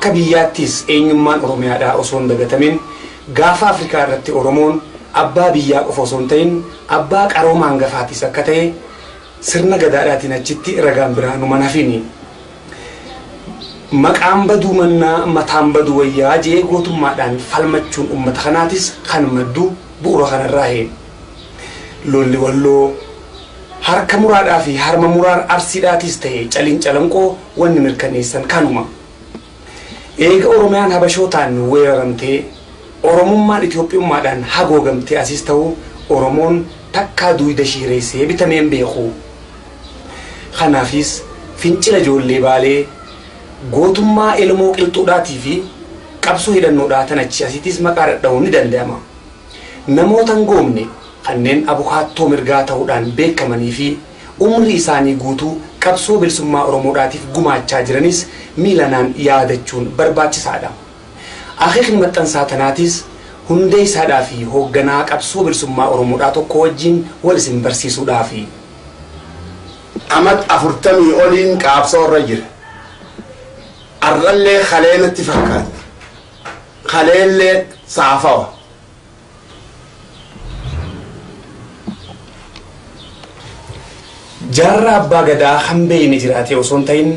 akka biyyaattis eenyummaan Oromiyaadhaa osoo hin dagatamin gaafa Afrikaa irratti Oromoon abbaa biyyaa qofa osoo hin ta'in abbaa qarooma hangafaatis akka ta'e sirna gadaadhaatiin achitti ragaan biraa numa nafini. Maqaan baduu mannaa mataan baduu wayyaa jee gootummaadhaan falmachuun uummata kanaatis kan maddu bu'uura kanarraa heen. Lolli walloo harka muraadhaa fi harma muraan arsiidhaatis ta'e caliin calanqoo wanni mirkaneessan kanuma. Eega Oromiyaan Habashootaan weeraramtee Oromummaan Itoophiyummaadhaan hagoogamtee asis ta'u Oromoon takkaa duwida shiireessee bitameen beeku. Kanaafis fincila ijoollee baalee gootummaa ilmoo qilxuudhaatii fi qabsoo hidhannoodhaa tan achi asiitis maqaa dhadha'uun ni danda'ama. Namoota hin goomne kanneen abukaattoo mirgaa ta'uudhaan beekamanii fi umrii isaanii guutuu qabsoo bilisummaa Oromoodhaatiif gumaachaa jiranis miilanaan yaadachuun barbaachisaadha. Akeekni maxxansaa tanaatis hundee isaadhaa fi hoogganaa qabsoo bilisummaa Oromoodhaa tokko wajjin wal isin barsiisuudhaafi. Amat 40 oliin qabsoo irra jira. Arrallee khaleenatti fakkaata. Khaleellee saafawa. Jaarraa abbaa gadaa hambeen jiraate osoo hin ta'in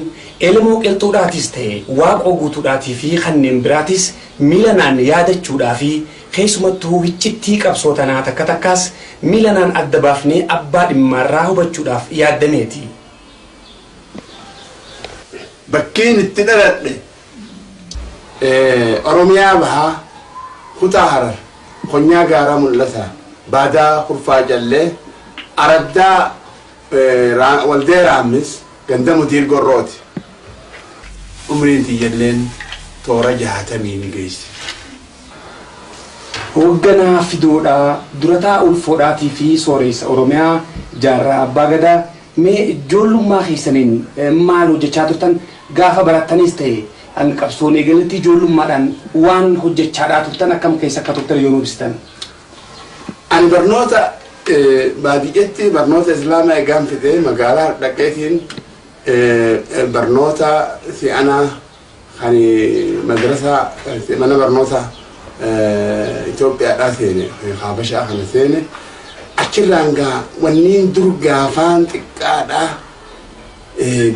ilmoo qilxuudhaatis ta'e waaqoo guutuudhaatii fi kanneen biraatis miilanaan yaadachuudhaa fi keessumattuu wiccittii qabsoo tanaa takka takkaas miilanaan adda baafnee abbaa dhimmaarraa hubachuudhaaf yaaddameeti. Bakkiin itti dhaladhe Oromiyaa bahaa kutaa Harar Konyaa Gaaraa Mul'ataa Baadaa Kurfaa Jallee Araddaa Waldee Raamis ganda Mutiir Gorrooti. Umriin tiyyailleen toora 60 geessi. Hoogganaa fiduudhaa durataa ulfoodhaatii fi sooressa Oromiyaa jaarraa abbaa gadaa mee ijoollummaa keessaniin maal hojjechaa turtan gaafa barattanis ta'e hanga qabsoon eegaletti ijoollummaadhaan waan hojjechaadhaa turtan akkam keessa akka turtan yoo nu ibsitan. Ani barnoota baadiyyaatti barnoota Islaamaa eegaan fidee magaalaa dhaqeetiin barnoota si'anaa kan madrasaa mana barnoota Itoophiyaadhaa seene Habashaa kana seene achirraan gaa wanniin dur gaafaan xiqqaadhaa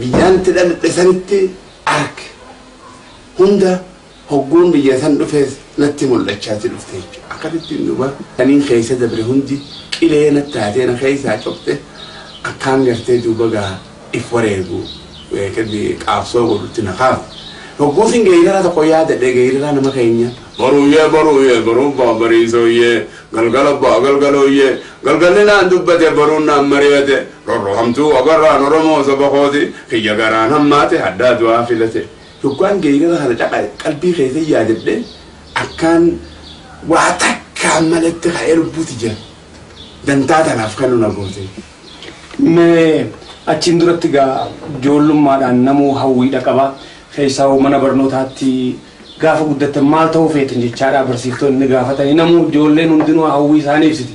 biyyaan itti dhaladhe sanitti arge hunda hogguun biyya san dhufees natti mul'achaati dhufte jechuudha. Akkasitti duuba kaniin keessa dabre hundi qilee natti taatee na keessaa cobte akkaan gartee duuba gaa if wareegu qaabsoo godhutti na kaafu. Hogguusin geeyiraa tokko yaadadhe geeyiraa nama keenya. Baruu bariisooyyee galgala galgalooyyee galgalli naan dubbate baruun naan mari'ate rorrohamtuu agarraan Oromoo saba kooti kiyya garaan hammaate addaa du'aa filate. Hoggaan geeyiraa kana dhaqa qalbii keessa yaadadhe akkaan waa takkaan malatti ka'ee lubbuuti jira. Dantaa tanaaf kan nu nagoote. Mee achiin duratti gaa ijoollummaadhaan namuu hawwiidha qaba. Keessaa mana barnootaatti gaafa guddatan maal ta'uu feetan jechaadha barsiiftonni gaafatanii namuu ijoolleen hundinuu hawwii isaanii ibsiti.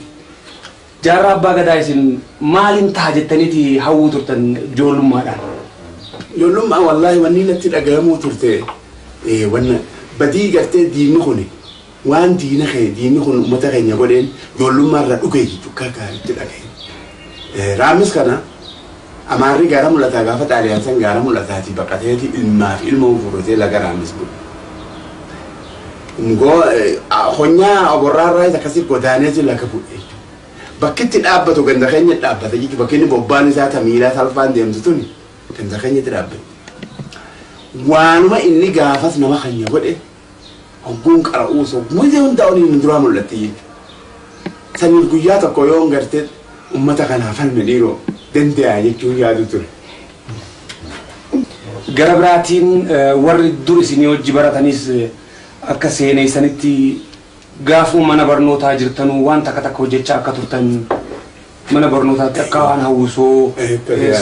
Jaarraa abbaa gadaa isin maaliin ta'a jettaniiti hawwuu turtan ijoollummaadhaan? Ijoollummaa wallaahi wanni natti dhagahamuu turte wanna badii gartee diinni kun waan diinni kun uummata keenya godheen ijoollummaarra dhugee jechuudha gaariitti dhagahe. Raamis kana Amaarri Gaaraa Mul'ataa gaafa Xaaliyaan san Gaaraa Mul'ataati baqateeti ilmaaf ilmoo fuudhatee laga Raamis bulu. Honyaa oborraarraa isa akkasii godaaneeti laga bu'e. Bakki itti dhaabbatu ganda keenya dhaabbata jechuudha. Bakki inni bobbaan isaa tamiilaa salphaan deemtu tuni ganda keenyatti dhaabbate. Waanuma inni gaafas nama keenya godhe hogguun qara'uus hoggumatti hundaa oliin duraa mul'atti jechuudha. Saniif guyyaa tokko yoo gartee uummata kanaaf falme dhiiroo danda'a jechuun yaadu ture. Gara biraatiin warri dur isinii hojii baratanis akka seeneessanitti gaafuma mana barnootaa jirtanuu waan takka hojjechaa akka turtan mana barnootaatti akka waan hawwisoo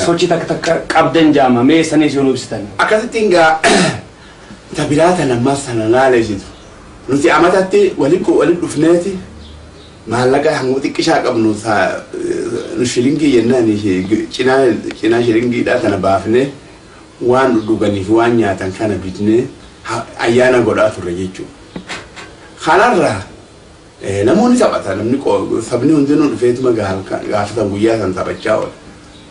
sochii takka qabdan jaama mee sanis yoo nu ibsitan. Akkasittiin gaa tabiraata lammaas sana laaleessitu. Nuti amatatti waliin dhufneeti maallaqa hanga xiqqishaa qabnu shilingii jennaan cinaa shilingiidhaa kana baafnee waan dhuganiif waan nyaatan kana bitnee ayyaana godhaa turre jechuudha. Kanarraa namoonni taphatan namni sabni hundinuu dhufeetuma gaafatan guyyaa san taphachaa oola.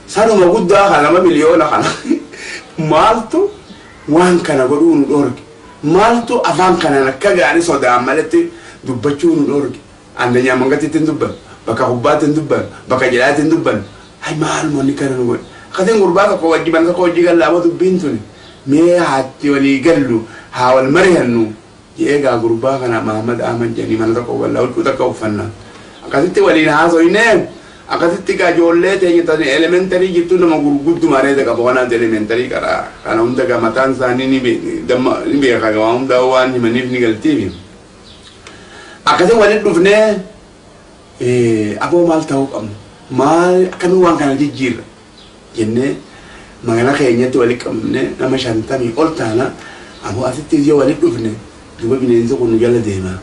Sanuma guddaa kan 2 miliyoona kana maaltu waan kana godhuu nu dhorge maaltu afaan kanaan akka gaarii sodaan malatti dubbachuu nu dhorge andanya mangatitti hin dubban bakka kubbaatti hin dubban bakka jedhaatti hin dubban hay maal moonni kana nu godhe akkatiin gurbaa tokko wajjiban tokko hojii gallaaba dubbiin tuni mee haatti walii gallu haa wal mari'annu eegaa gurbaa kana Mahammad Ahmad jedhanii mana tokko wallaa huccuu takka uffannaa akkasitti waliin haasoinee akkasitti ijoollee teenyatan elementary jirtu nama gurgudduma reeta qaba waan elementary karaa kana hunda mataan isaanii ni beeka waan hunda waan himaniif ni galtiif akkasii waliin dhufnee aboo maal ta'uu qabna maal akkamii waan kana jijjiirra jennee magaalaa keenyatti waliin qabne nama 50 ol taana aboo asitti yoo waliin dhufne duba bineensa kun jala deema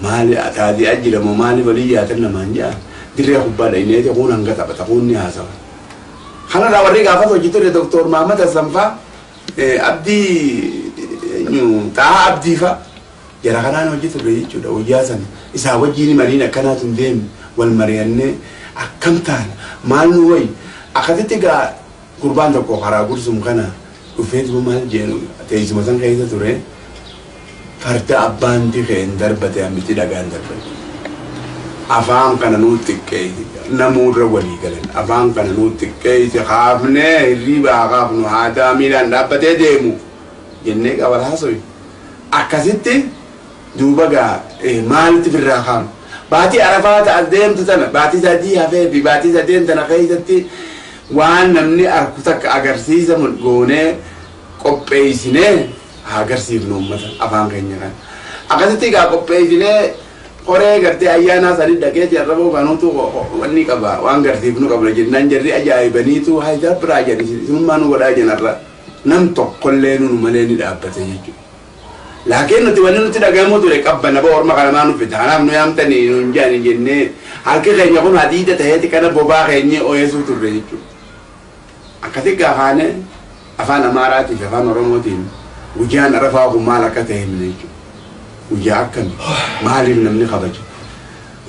maali ataadii ajjiramoo maali walii yaatan namaan jaa dirree kubbaa dha'ineeti kun hanga taphata kun ni haasawa. Kanarraa warri gaafas hojii ture Dr. Mahammad Hassan faa Abdii Xahaa Abdii faa jara kanaan hojii ture jechuudha guyyaa sana isaa wajjiin mariin akkanaatu hin deemne wal mari'annee akkam taana maal nu wayi akkasitti gaa gurbaan tokko karaa gursum kana dhufeetuma maal jeenu teessuma san keessa ture farda abbaan dikeen darbate ammiti dhagaan darbate. Afaan kana nuti keeti namoota walii galan afaan kana nuti keeti haafnee hirribaa haafnu haadaa miilaan dhaabbatee deemu jennee qabal haasoi akkasitti duuba gaa maalitti firraa kaanu baatii arafaa ta'a deemtu tana baatii sadii hafee fi baatii sadeen tana keessatti waan namni arku takka agarsiisa goonee qopheessinee haa agarsiifnu uummata afaan keenya kan akkasitti gaa qopheessinee koree gartee ayyaana sadi dhaqee jarraboo kanuutu wanni qaba waan garsiifnu qabna jennaan jarri ajaa'ibaniitu hayda biraa jedhisi sunummaa nu godhaa jenarra nam tokkollee nu malee ni dhaabbate jechuudha. Laakiin nuti wanni nuti dhagahamu ture qabbana boo orma kana maa nu fida kanaaf nu yaamtanii nu hin jaani jennee harki keenya kun hadiida taheeti kana bobaa keenya ooyesuu turre jechuudha. Akkasi gaafaane afaan Amaaraatiin afaan Oromootiin guyyaan arafaa kun maal akka ta'e himne jechuudha. Guyyaa akkami maaliif namni kabaja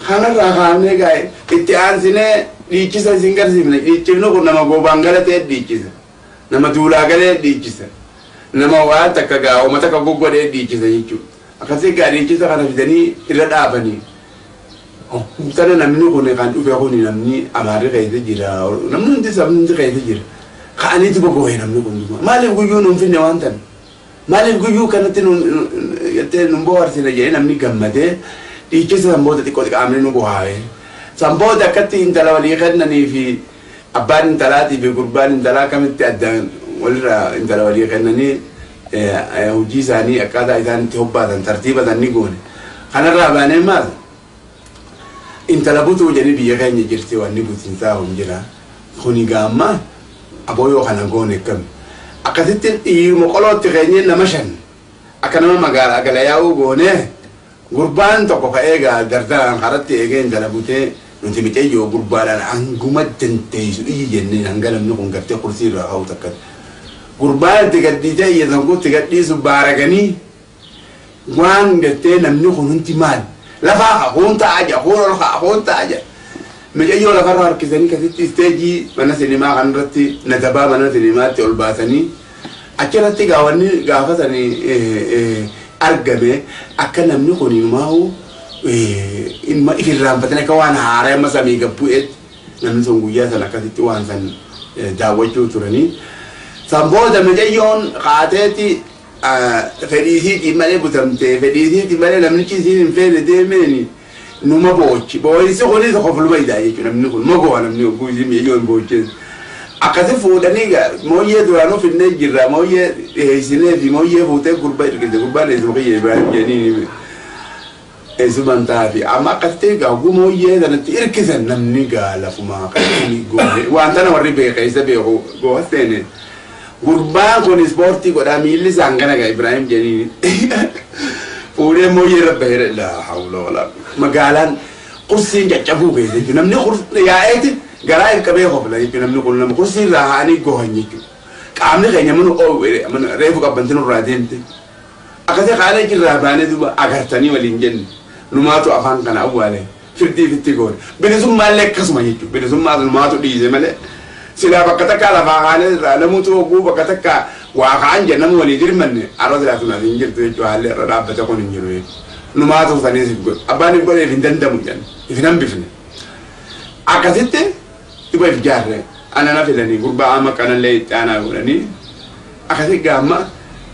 kanarraa kaanee gaa'e itti aansinee dhiichisa isin garsiifne dhiichifnu kun nama goobaan galatee dhiichisa nama duulaa galee dhiichisa nama waan takka gaa uummata akka goggodhee dhiichisa jechuudha akkasii gaa dhiichisa kana fidanii irra dhaabanii sana namni kun kan dhufe kun namni Amaarri keessa jira namni hundi sabni hundi keessa jira ka'aniitu boggoohee namni kun maaliif guyyuu nuun finne waan tan maaliif guyyuu kanatti nun bohaarsine jedhee namni gammadee dhiichisa samboota xiqqoo xiqqaamne nu bohaa'e samboota akkatti intala walii kennanii fi abbaan intalaatii fi gurbaan intalaa kamitti addaan walirra intala walii kennanii hojii isaanii akkaataa isaan itti hobbaatan tartiiba san ni goone kanarraa baanee maal intala butuu jedhanii biyya keenya jirti wanni butinsaa hun jira kuni gaammaa abooyoo kana goone akkami akkasitti dhiiruma qolootti keenya nama 5 akka nama magaalaa gala yaa'uu goone gurbaan tokko ka'ee gaa dardaan karatti eegee intala butee nuti bitee yoo gurbaadhaan hanguma dandeessu dhiyyi jennee hanga namni kun gartee kursii irraa ka'u takka gurbaan itti gaddiitee iyyasan kun itti gadhiisu baaraganii waan gartee namni kun hundi maal lafaa haquun ta'a jira haquun ta'a jira mijayyoo lafarraa harkisanii kasitti isteejii mana sinimaa kanarratti nadabaa mana sinimaatti ol baasanii achirratti gaawwanni gaafatanii argame akka namni kun immoo ifirraanfatanii akka waan haaraa amma samii gabbu'eetti namni sun guyyaa sana akkasitti waan san daawwachuu turanii samboota mijayyoon qaateetti fedhiisiitiin malee butamtee fedhiisiitiin malee namnichi isiin hin feene deemeeni numa boochi boo'insi kunis kofluma idaa jechuudha namni kun mogoo namni oguu isiin mijayyoon boocheessu akkasi fuudhanii mooyyee duraanuu finnee jirra mooyyee dhiyeessinee fi mooyyee fuutee gurbaa ergite gurbaan eesuma kiyya Ibrahim jedhanii eesuman taafi amma akkasitti gaaguu mooyyee sanatti irkisan namni gaa lafumaa akkasitti goone waan tana warri beekeessa beeku gooseene gurbaan kun ispoortii godhaa miilli isaan kana gaa Ibrahim jedhanii fuudhee mooyyee irra bahee laa hawla walaa magaalaan kursiin caccabuu keessa jechuudha namni yaa'eeti garaa ilqabee hofla jechuudha namni kun nama kursii irraa haanii gohan jechuudha qaamni keenya mana reefu qabbantiin irraa deemte أكثر قال جرا بانه دوبا أكرتني ولينجن نماتو أفان كنا أوله فردي تقول بنزوم مالك كسمة يجوا بنزوم ما نماتو ديزه ماله سلا بكتك على فعانه لموتو وقو بكتك وعن جنم وليدير مني أراد لا تنا نيجي تيجوا على راب بتكون نيجي نماتو ثاني يقول أباني يقول يفندن دمجن يفندن بفن أكثر تبغى يجاره أنا نافلني قربا أما كان لي أنا أقولني أكثر جامع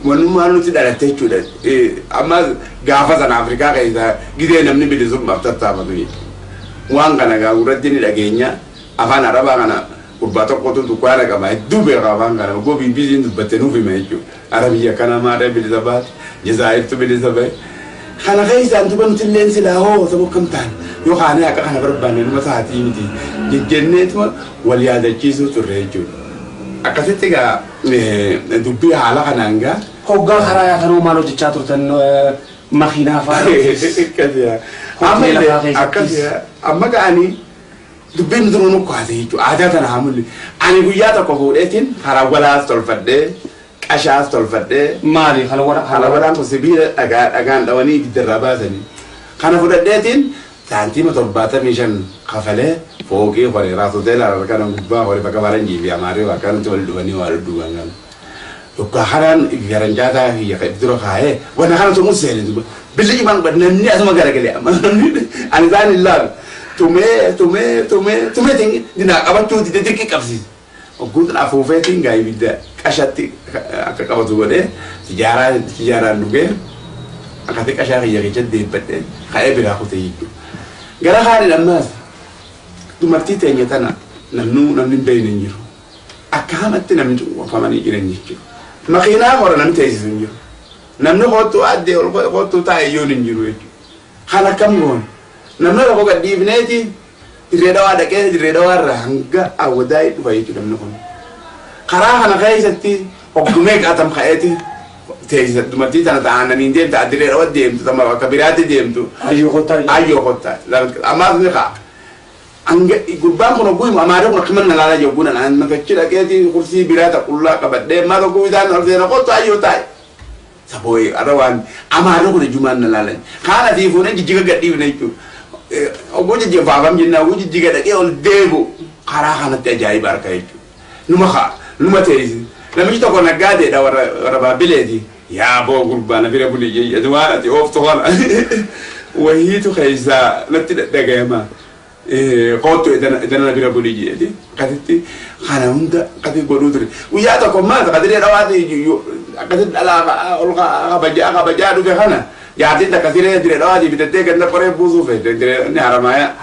ونما نتدار تيجوا أما غافة عن أفريقيا كذا جدي نمني بديزوم ما بتتابع مني وان كان غاورة ديني لقينيا أفان عربا كنا قربا تقطو تقارا كما يدوب غافان كنا وقو بيبيزين بتنو في مايجو عربية كنا ما رأي بديزابات جزائر تبديزابات خنا خيس أنتو بنتلين سلا هو سبوا كم تان يو خانة كنا بربنا المساعدين متي الجنة ما ولياد الجيزو تريجو أكثر تيجا دوبي على كنانجا هو قال خرايا كانوا مالو تجاتور تن مخينا فارس كذا أما كأني دوبي ندرونو كهذه جو عادة أنا عامل أنا بيجاتا كهورتين خرا ولا استولفدة كاشا استولفدة مالي خلا ورا مسبيل أجان لواني بالدراباتني خنا فردتين تانتي ما تبغى ميشان خفله فوقي خوري راسو تلا كانوا ببا خوري بكبارن جيبي أماري وكانوا تولدوني والدوانgan وكهران يرنجاتا هي كدرو خايه وانا خنا تموت سهل دوبا بالله يبان بدنني أسمع كرا أنا زان الله تومي تيجي دينا أبغى تدرك كابسي وقلت أنا فوفتين جاي بيدا كشتي كابتو بده تجارة نوجه أكثر كشاف هي كجد بده خايه بلا خوتي قال خارج الناس تمرتي تاني تنا نمنو بين نجرو أكامت نمنو وفماني يرنجيو ما خينا هورا نمتيز نجرو نمنو خطو أدي ولا خطو تايون نجرو خلا كم غون نمنو لو قد ديفنيتي يريدوا هذا كده يريدوا رهنجا أو داي تبايجو نمنو خون خلا خنا خايستي أقدمك أتم خايتي تيجي تمرتي تنا تعانا نيندم تعديل رواد ديم تما كبيرات ديم تو أيوه خطة لا أما نخا أنج يقولبان كنا قوي ما أماره كنا كمان نلالا جوبنا أنا نفكر أكيد كرسي بيرات كلها كبدة ما تقول إذا نرجع خطة أيوه تاي سبوي أروان أماره كنا جمان نلالا خانا تيفونه جيجا قدي بنيجو أقول جيجا فاهم جنا أقول جيجا ده كي أول ديبو خارا خانا تجاي باركايجو نما خا نما تيجي لما جيت أقول نقادة ده ورا بلادي يا أبو قربان أبي أقول لي أدوار تي أوف طوال وهي تخيزا نتلا دقيمة قطو إذا أنا أبي أقول لي أدي قدرتي خنا هندا قدر قدودري ويا تكون ما قدر رواتي قدر على ألقى بجا دوك خنا يعطي تكثير يدري رواتي بتدك أنت قريب بوزو في تدري نهارمايا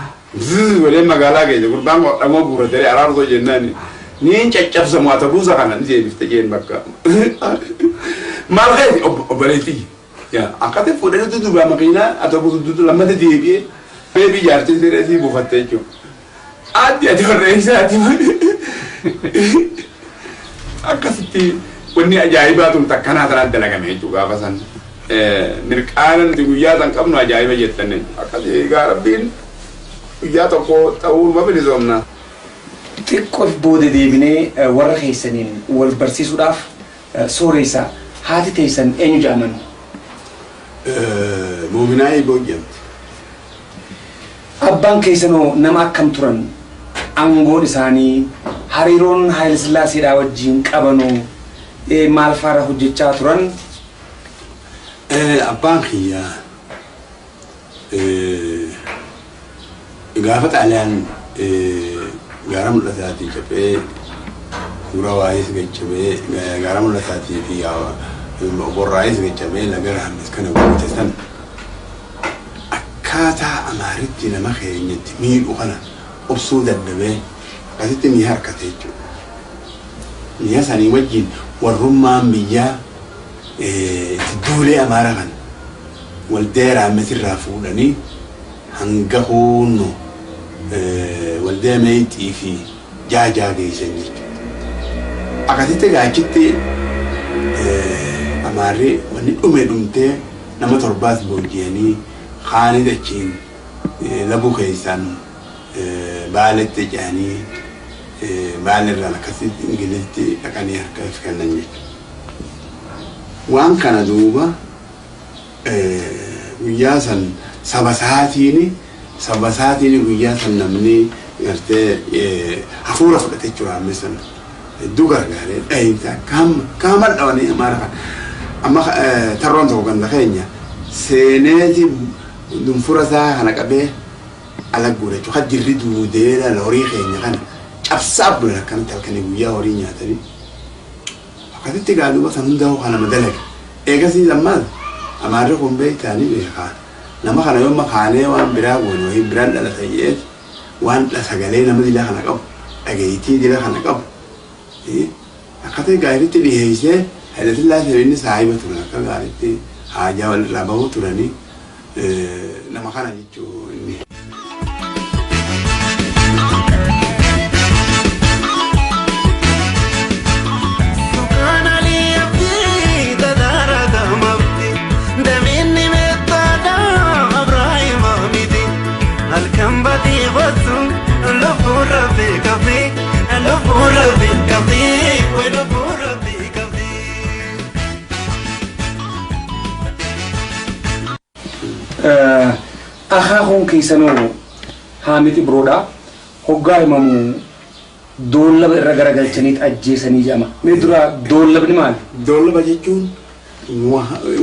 ولا مقالة كذا قربان أمو بورة تري أرادو جناني نين تجاب سموا تبوزا كنا نزيه بفتجين بكا ما الغيث أبريتي يا أكاد فودر تدو بامكينا أتوبوس تدو لما تديه بيبي جارتين ترى بفتجيو أدي الرئيس أدي أكاسيتي وني أجايباتهم تكنا ترى دلنا ميجو كافسان مركانا تقوليا تنكمنا أجايبا جتني أكاد يقاربين يا تقول تقول ما بنزومنا xiqqoof booda deebinee warra keessaniin wal barsiisuudhaaf sooreysa haati teessan eenyu jedhaman? Muuminaa Iboo jedhamti. Abbaan keessanoo nama akkam turan? Aangoon isaanii hariiroon Haayile Sillaaseedhaa wajjin qabanoo maal faara hojjechaa turan? Abbaan kiyyaa gaafa xaaliyaan garam latati jabe gura wais gachabe garam latati fi ya borais gachabe la garam iskana wutestan akata amariti na makhenyati mi ukhana obsuda dabe qasitti mi harkateju ni yasani wajin warumma miya tidule amaragan waldera mithra fulani hangahunu والده ميتي في جاجا جيسني أكاديت جاكتي أماري وني أمدمتي نما ترباس بوجيني خاني دچين لبو خيسان بالت جاني بالر على كسيت إنجليزي أكاني كيف كان نجي وان كان دوبا guyyaa san saba saatiin guyyaa san namni gartee hafuura fudhate jechuudha amma sana hedduu gargaaree dhahinta kaama dhawanii amaara kan amma tarroon tokko ganda keenya seeneeti dunfura isaa kana qabee ala guure jechuudha jirri duudeera horii keenya kana cabsaaf dura akkanatti halkanii guyyaa horii nyaatanii akkasitti gaaduba san hundaa'u kana madalaga eegasii lammaas amaarri kun beektaanii beekaa nama kana yooma kaanee waan biraa goone wayii biraan dhalata jeet waan sagalee nama dila kana qabu dhageettii dila kana qabu akkasii gaariitti dhiheessee Hayilasillaasee sabinni saahiba turan akka gaariitti haajaa walirraa bahuu turanii nama kana jechuun inni. Akhaakon keessanoo Haamid Ibroodhaa hoggaa himamu doollaba irra garagalchaniit ajjeesanii jedhama. Mee dura doollabni maali? Doollaba jechuun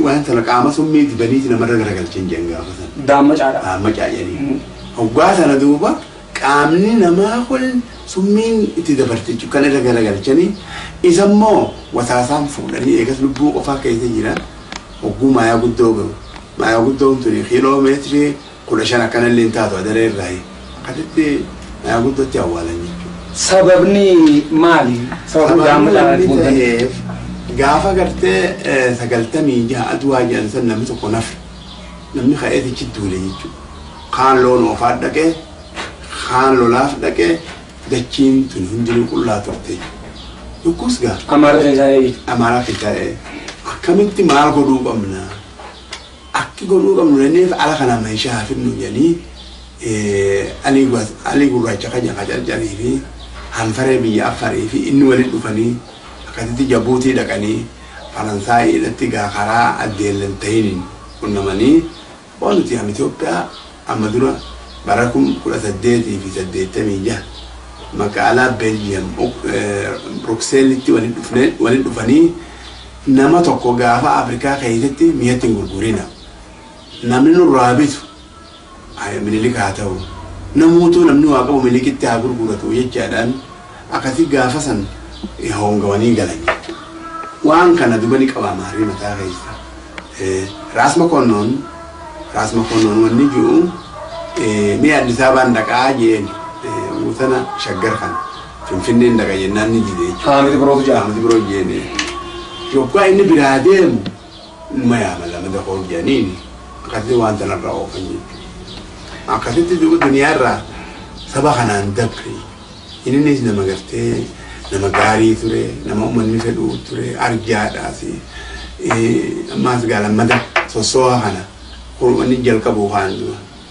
waan sana qaama summiiti baniiti namarra garagalchan jedhan gaafa sana. Daammacaadha. Daammacaadhanii. Hoggaa sana duuba qaamni namaa kun summiin itti dabarte jechuun kan irra garagalchanii isa immoo wasaasaan fuudhanii eegas lubbuu qofaa keessa jiran hogguu maayaa guddoo gahu. Maayaa guddoon tuni kiiloomeetirii 15 akkanallee hin taatu adaree irraa akkasitti maayaa guddootti awwaalan jechuudha. Sababni maali? Sababni daammacaadhaaf gaafa gartee 96 aduwaa jedhan san namni tokko nafe namni ka'eetichi duule jechuudha. Kaan loon oofaa dhaqee kaan lolaaf dhaqee dachiin tun hundinuu qullaa turte. Yokkus gaa. Amaaraa keessaa akkamitti maal godhuu qabna? Akki godhuu qabnu lenneef ala kana meeshaa hafidnu jedhanii alii gurraacha kan carcarii fi hanfaree biyya Affarii fi inni waliin dhufanii akkasitti Jabuutii dhaqanii Faransaayidhatti gaa karaa addeellan ta'iniin qunnamanii waan nuti amma Itoophiyaa amma dura bara 1886 magaalaa Beeljiyeem Bruxeelitti waliin dhufanii nama tokko gaafa Afrikaa keessatti mi'atti hin gurgurina. Namni nurraa bitu Minilik haa ta'u namoota namni waa qabu Minilikitti haa gurguratu jechaadhaan akkasii gaafa san hongawanii galan. Waan kana dubani qaba maarii mataa keessa. Raas Makonnoon wanni jiru ni Addis Ababaan dhaqaa jeen sana shaggar kan Finfinneen dhaqa jennaan ni jide jechuudha. Haamid Ibroot jeen. Yokkaa inni biraa deemu numa yaamala madaqoo jedhaniini akkasitti waan tanarraa oofan jechuudha. Akkasitti duuba duniyaarraa saba kanaan dabre innis nama gartee nama gaarii ture nama uummanni fedhuu ture arjaadhaas ammaas gaalammada sossoo'a kana wanni jalqabuu kaan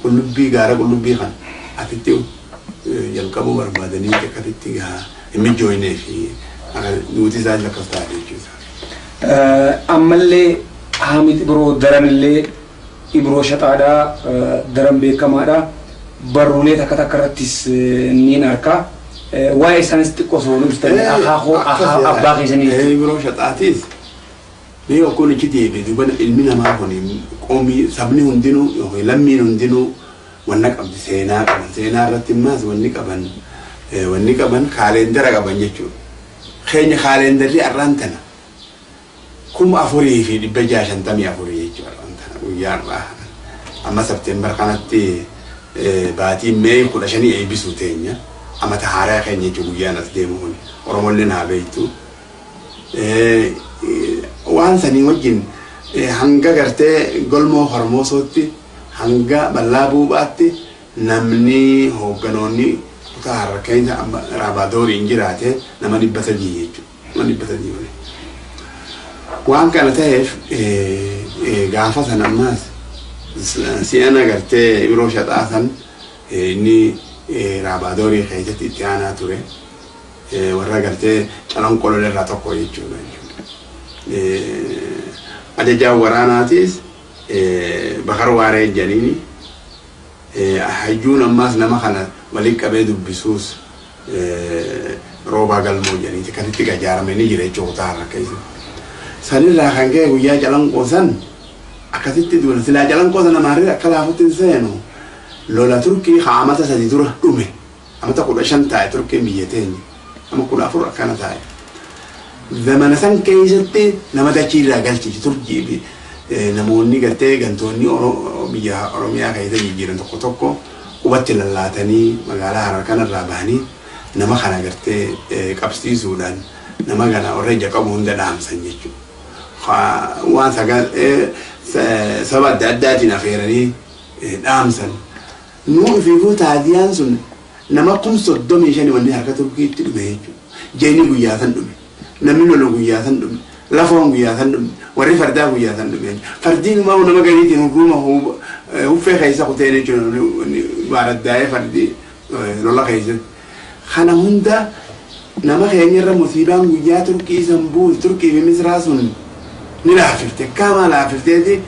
qullubbii gaara qullubbii kan asitti jalqabuu barbaadanii akkasitti gaa hin jooynee fi nuti isaan lakkaftaa jechuudha. Ammallee Haamid Ibroo daranillee Ibroo Shaxaadhaa daran beekamaadha. Barruulee takka takka irrattis niin harkaa. Waa'ee isaanis xiqqoo osoo nuufitanii abbaa keessanii. Ibroo Shaxaatis ni okkoon ichi deebi'e duuba ilmi namaa kun qoomii sabni hundinuu yookiin lammiin hundinuu wanna qabdi seenaa qaban. Seenaa irratti immaas wanni qaban kaaleendara qaban jechuudha. Keenya kaaleendarri arraan tana 1454 jechuudha arraan tana guyyaa irraa amma Septeembar kanatti baatii Mee 15 eebbisuu teenya. Amata haaraa keenya jechuun guyyaan as deemuun Oromolleen haa beektu. Waan sanii wajjin hanga gartee golmoo hormoosootti hanga bal'aa buubaatti namni hoogganoonni kutaa harkeensa Raabadooriin jiraate nama 300 jechuudha. Nama 300 malee. Waan kana ta'eef gaafa sana ammaas si'ana gartee Ibroo Shaxaa san inni Raabadoorii keessatti itti aanaa ture warra gartee calanqoloo irraa tokko jechuudha. Ajajaan waraanaatis bakar waaree janiini hayyuun ammaas nama kana waliin qabee dubbisuus rooba galmoo janiiti kan itti gajaarame ni jira jechuudha taarra keessa. Sanirraa kan ka'e guyyaa calanqoo san akkasitti duula silaa calanqoo sana maarree akka laafutti seenu lola Turkii amata sadii dura dhume amata 15 taa'e Turkiin biyya teenya ama 14 akkana taa'e. Zamana san keessatti nama dachiirraa galchichi Turkii fi namoonni gartee gantoonni biyya Oromiyaa keessa jijjiiran tokko tokko qubatti lallaatanii magaalaa Harar kanarraa bahanii nama kana gartee qabsiisuudhaan nama kana warra ija qabu hunda dhaamsan jechuudha. Waan saba adda addaatiin affeeranii dhaamsan. Nuu fi taadiyaan sun nama 35 wanni harka Turkiitti dhume jechuudha. Jeeni guyyaa san dhume. Namni lola guyyaa san dhume. Lafoon guyyaa san dhume. Warri fardaa guyyaa san dhume. Fardiin immoo nama galiitiin hubbuma huffee keessa kutee jechuudha. Waaraddaa'ee fardii lola keessatti. Kana hunda nama keenyarra musiibaan guyyaa Turkii san buusu Turkii fi Misraa sun ni laafifte. Kaamaa laafifteeti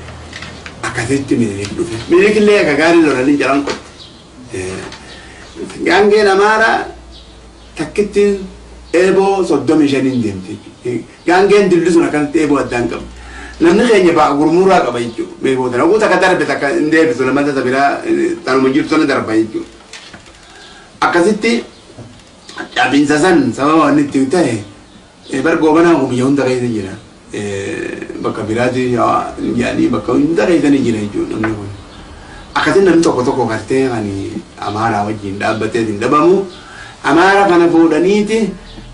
akkasitti Minilik dhufe. Minilik illee akka gaarii lolanii jalan qotte. Gaangeen Amaaraa takkitti eeboo 35 deemte. Gaangeen dilli sun akkasitti eeboo addaan qabdi. Namni keenya ba'a gurmuraa qaba jechuudha. Beekoo dana guutaa akka darbe takka hin deebisu lamata sabiraa tanuma jirtu sana darba jechuudha. Akkasitti dhaabinsa san sababa waan itti ta'e bargoobanaa biyya hunda keessa jira. Bakka biraatti yaadii bakka hunda keessa ni jira jechuudha namni kun. Akkasitti namni tokko tokko gartee kan Amaaraa wajjin dhaabbatee hin dhabamu. Amaaraa kana fuudhaniiti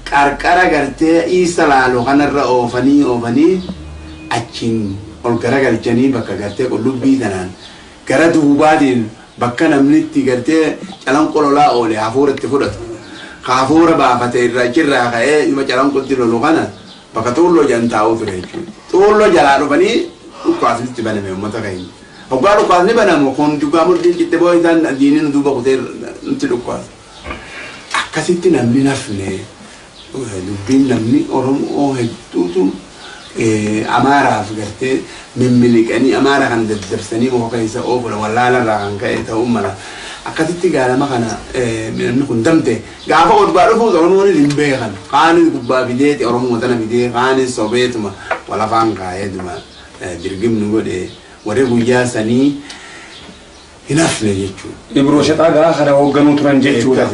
qarqara gartee isa laaloo kanarra oofanii achiin ol garagalchanii bakka gartee qullubbii tanaan gara duubaatiin bakka namni itti gartee calanqololaa oole hafuuratti fudhatu. Hafuura baafatee irraa jirraa ka'ee dhuma calanqotti lolu kana bakka xuulloo jan taa'uu ture jechuudha. Xuulloo jalaa dhufanii dhukkaasnitti baname uummata keenya. Hoggaa dhukkaasni banamu kun dhugaa mudhiin qitte boo isaan diiniin duuba kutee nutti dhukkaasa. Akkasitti namni nafne dubbiin namni Oromoo hedduutu Amaaraaf gartee mimmiliqanii Amaaraa kan daddabsanii muka keessa oofuudha wallaalarraa kan ka'e ta'uu mala. Akkasitti gaalama kana namni kun damte gaafa odbaa dhufuus Oromoon hin beekan. Kaanis gubbaa fideeti Oromoo tana fidee kaanis sobeetuma walafaan kaa'eetuma dirgimni godhee warri guyyaa sanii hin hafne jechuudha. Ibroo shaxaa garaa kana hoogganuu turan jechuudha.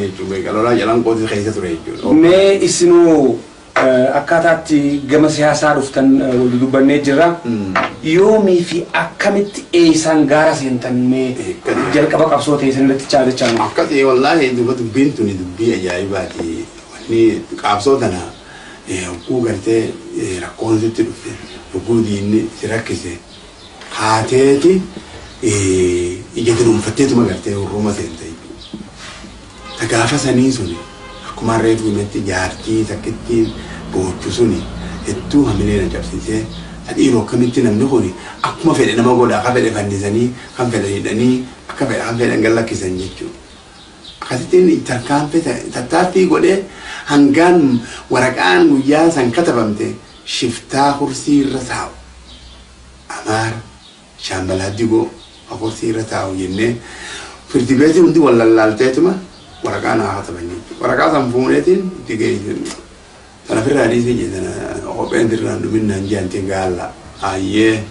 Qalolaa calanqootii keessa ture jechuudha. Mee isinuu akkaataatti gama siyaasaa dhuftan wal dubbannee jirra. Yoomii fi akkamitti eeysaan gaara seentan mee jalqaba qabsoo ta'e sanirratti chaalachaan. Akkasii wallaahi dubbiin tuni dubbii ajaa'ibaati. Wanni qabsoo tana hogguu gartee rakkoon sitti dhufe hogguu diinni si rakkise haateeti ija dunuunfatteetuma gartee urruma seente jechuudha. Gaafa sanii suni akkuma reefu himetti jaartii takkitti boochu suni hedduu hamilee na cabsisee dhiiroo akkamitti namni kun akkuma fedhe nama godha akka fedhe fannisanii kan fedhe hidhanii akka fedhe kan fedhe gallakkisan jechuudha. Akkasittiin tattaaffii godhee hangaan waraqaan guyyaa san katabamte shiftaa kursii irra taa'u. Amaara Shaambalaa Digoo kursii irra taa'u jennee firdi beetii hundi wal lallaalteetuma waraqaa naa kataban jechuudha. Waraqaa san fuuneetiin itti geessan. Sana firraa dhiisee jedhana kopheen dirraan dhuminnaan jaantiin gaalla ayyee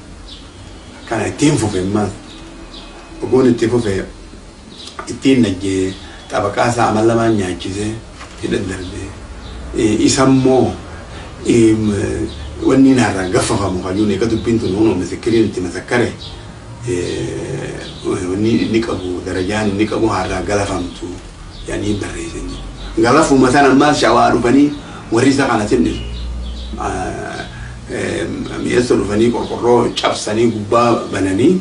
kana ittiin fufe maal ogoon itti fufe ittiin najjee xabaqaa isaa amal lamaan nyaachisee hidhan darbee isammoo wanni naarraa gaffafamu kajuun eega dubbiin tun hunoo misikiriin itti masakkare wanni inni qabu darajaan inni qabu harraa galafamtu yaanii barreessanii galafuma sana ammaas shawaa dhufanii warri isa kana tinni mi'eessa dhufanii qorqorroo cabsanii gubbaa bananii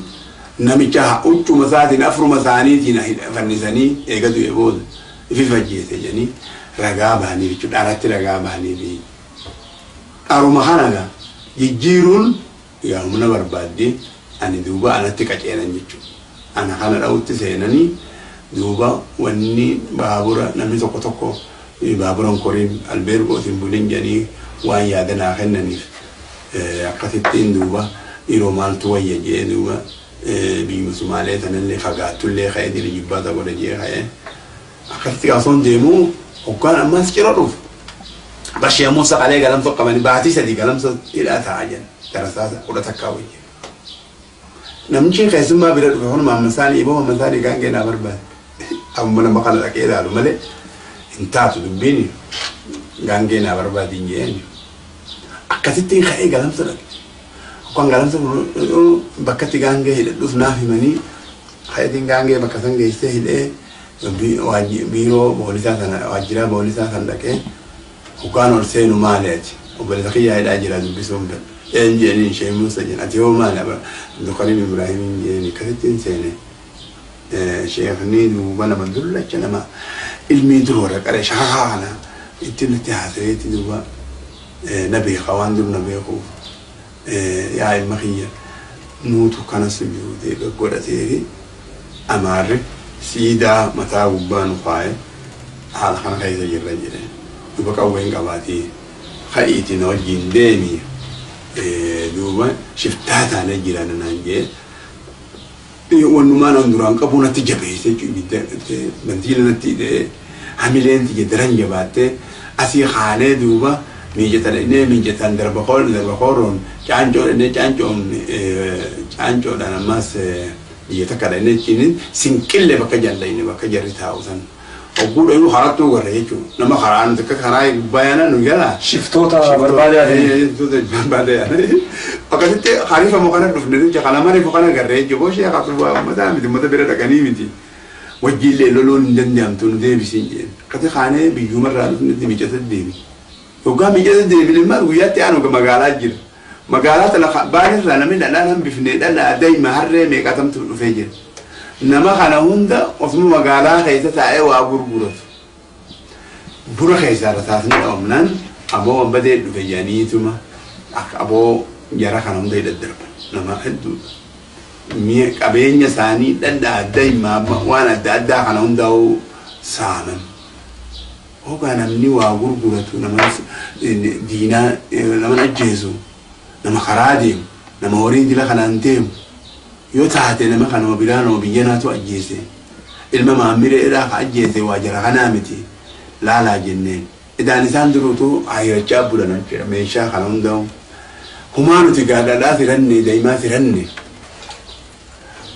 namicha huccuma isaatiin afruma isaaniitiin fannisanii eegatu eebooda ifi fajjeese jedhanii ragaa bahanii jechuudha. Dharatti ragaa bahanii fi dharuma kanaga jijjiiruun yaa humna barbaadde ani duuba anatti qaceelan jechuudha. Ana kana dha'utti seenanii duuba wanni baabura namni tokko tokko baaburan koriin albeergootiin buliin jedhanii waan yaadanaa kennaniif akkasittiin duuba yeroo maaltu wayya jee duuba biyyi Sumaalee tanallee fagaatullee ka'ee diri jibbaata godha jee ka'ee akkasitti gaasoon deemu hoggaan ammas cira dhufu bashee ammoo saqalee galamsa qabanii baatii sadii galamsa hidhaa ta'a jen darasaa 10 takkaa wayya namni keessummaa bira dhufe kun maammasaanii iboo maammasaanii gaangee naa barbaade amma nama kana dhaqee ilaalu malee hin taatu dubbiin gaangee naa barbaade hin jeen akkasitti ka'ee galamsa dhaqe kan galamsa bakkatti gaangee hidhadhuuf naaf himanii ka'eetiin gaangee bakka san geessee hidhee biiroo boolisaa sana waajjira boolisaa san dhaqee hoggaan ol seenu maaliiti obboleessa kiyyaa hidhaa jira dubbisuu hunda jenjeni Sheikh Musa jen ati yoo maali Abdulkarim Ibrahim jeni kasittiin seene Sheikh ni duuba nama dullacha nama ilmi durora qare shaana ittiin itti haasayeeti duuba nabi khawaan dur nabi khu yaa ilma kiyya nuutu kana sujuudee godhatee amaarri siidaa mataa gubbaan faaye haala kana keessa jirra jedhe duuba qawween qabaatii kha'iitiin wajjin deemii duuba shiftaa taanee jiran naan jee wanumaan an duraan qabu natti jabeessee bantiila natti hidhee hamileen tiyya daran jabaattee asii haalee duuba miijatan darba qooroon caancoodhaan ammas biyya takka dhaqnee ciniin sinqillee bakka jallayne bakka jarri taa'u san ogguudha inuu harattuu garre jechuudha nama haraan takka karaa baay'ana nu gala shiftoota barbaadee akkasitti harifa mukana dhufne jecha kana marifu kana garre jechuudha boshee akkasuma mataa miti mata bira dhaqanii miti wajjiillee loluun hin danda'amtu nu deebisiin jeen akkati kaanee biyyuumarraa dhufnetti miicata deebi yookaan miicata deebiin maal guyyaatti aanu magaalaa jira magaalaa tala baanirraa namni dhadhaan hambifnee dhalaa daa'ima harree meeqatamtu dhufee jira nama kana hunda osuma magaalaa keessa taa'ee waa gurguratu bura keessa rasaasni dhaamnaan aboo badee dhufe janiituma akka aboo jara kana hunda hidhaddarban nama hedduu mi'a qabeenya isaanii dhadhaa daa'ima waan adda addaa kana hundaa'u saaman hoogaa namni waa gurguratu nama diinaa nama ajjeesu nama karaa deemu nama horii dila kanaan deemu yoo taate nama kana biraa nama biyyanaatu ajjeese ilma maammire irraa ka ajjeese waa jara kanaa miti laalaa jenneen idaan isaan duruutu ayirachaa bulan jedha meeshaa kana hundaa'u humaa nuti gaadhaadhaa siranne daa'imaa siranne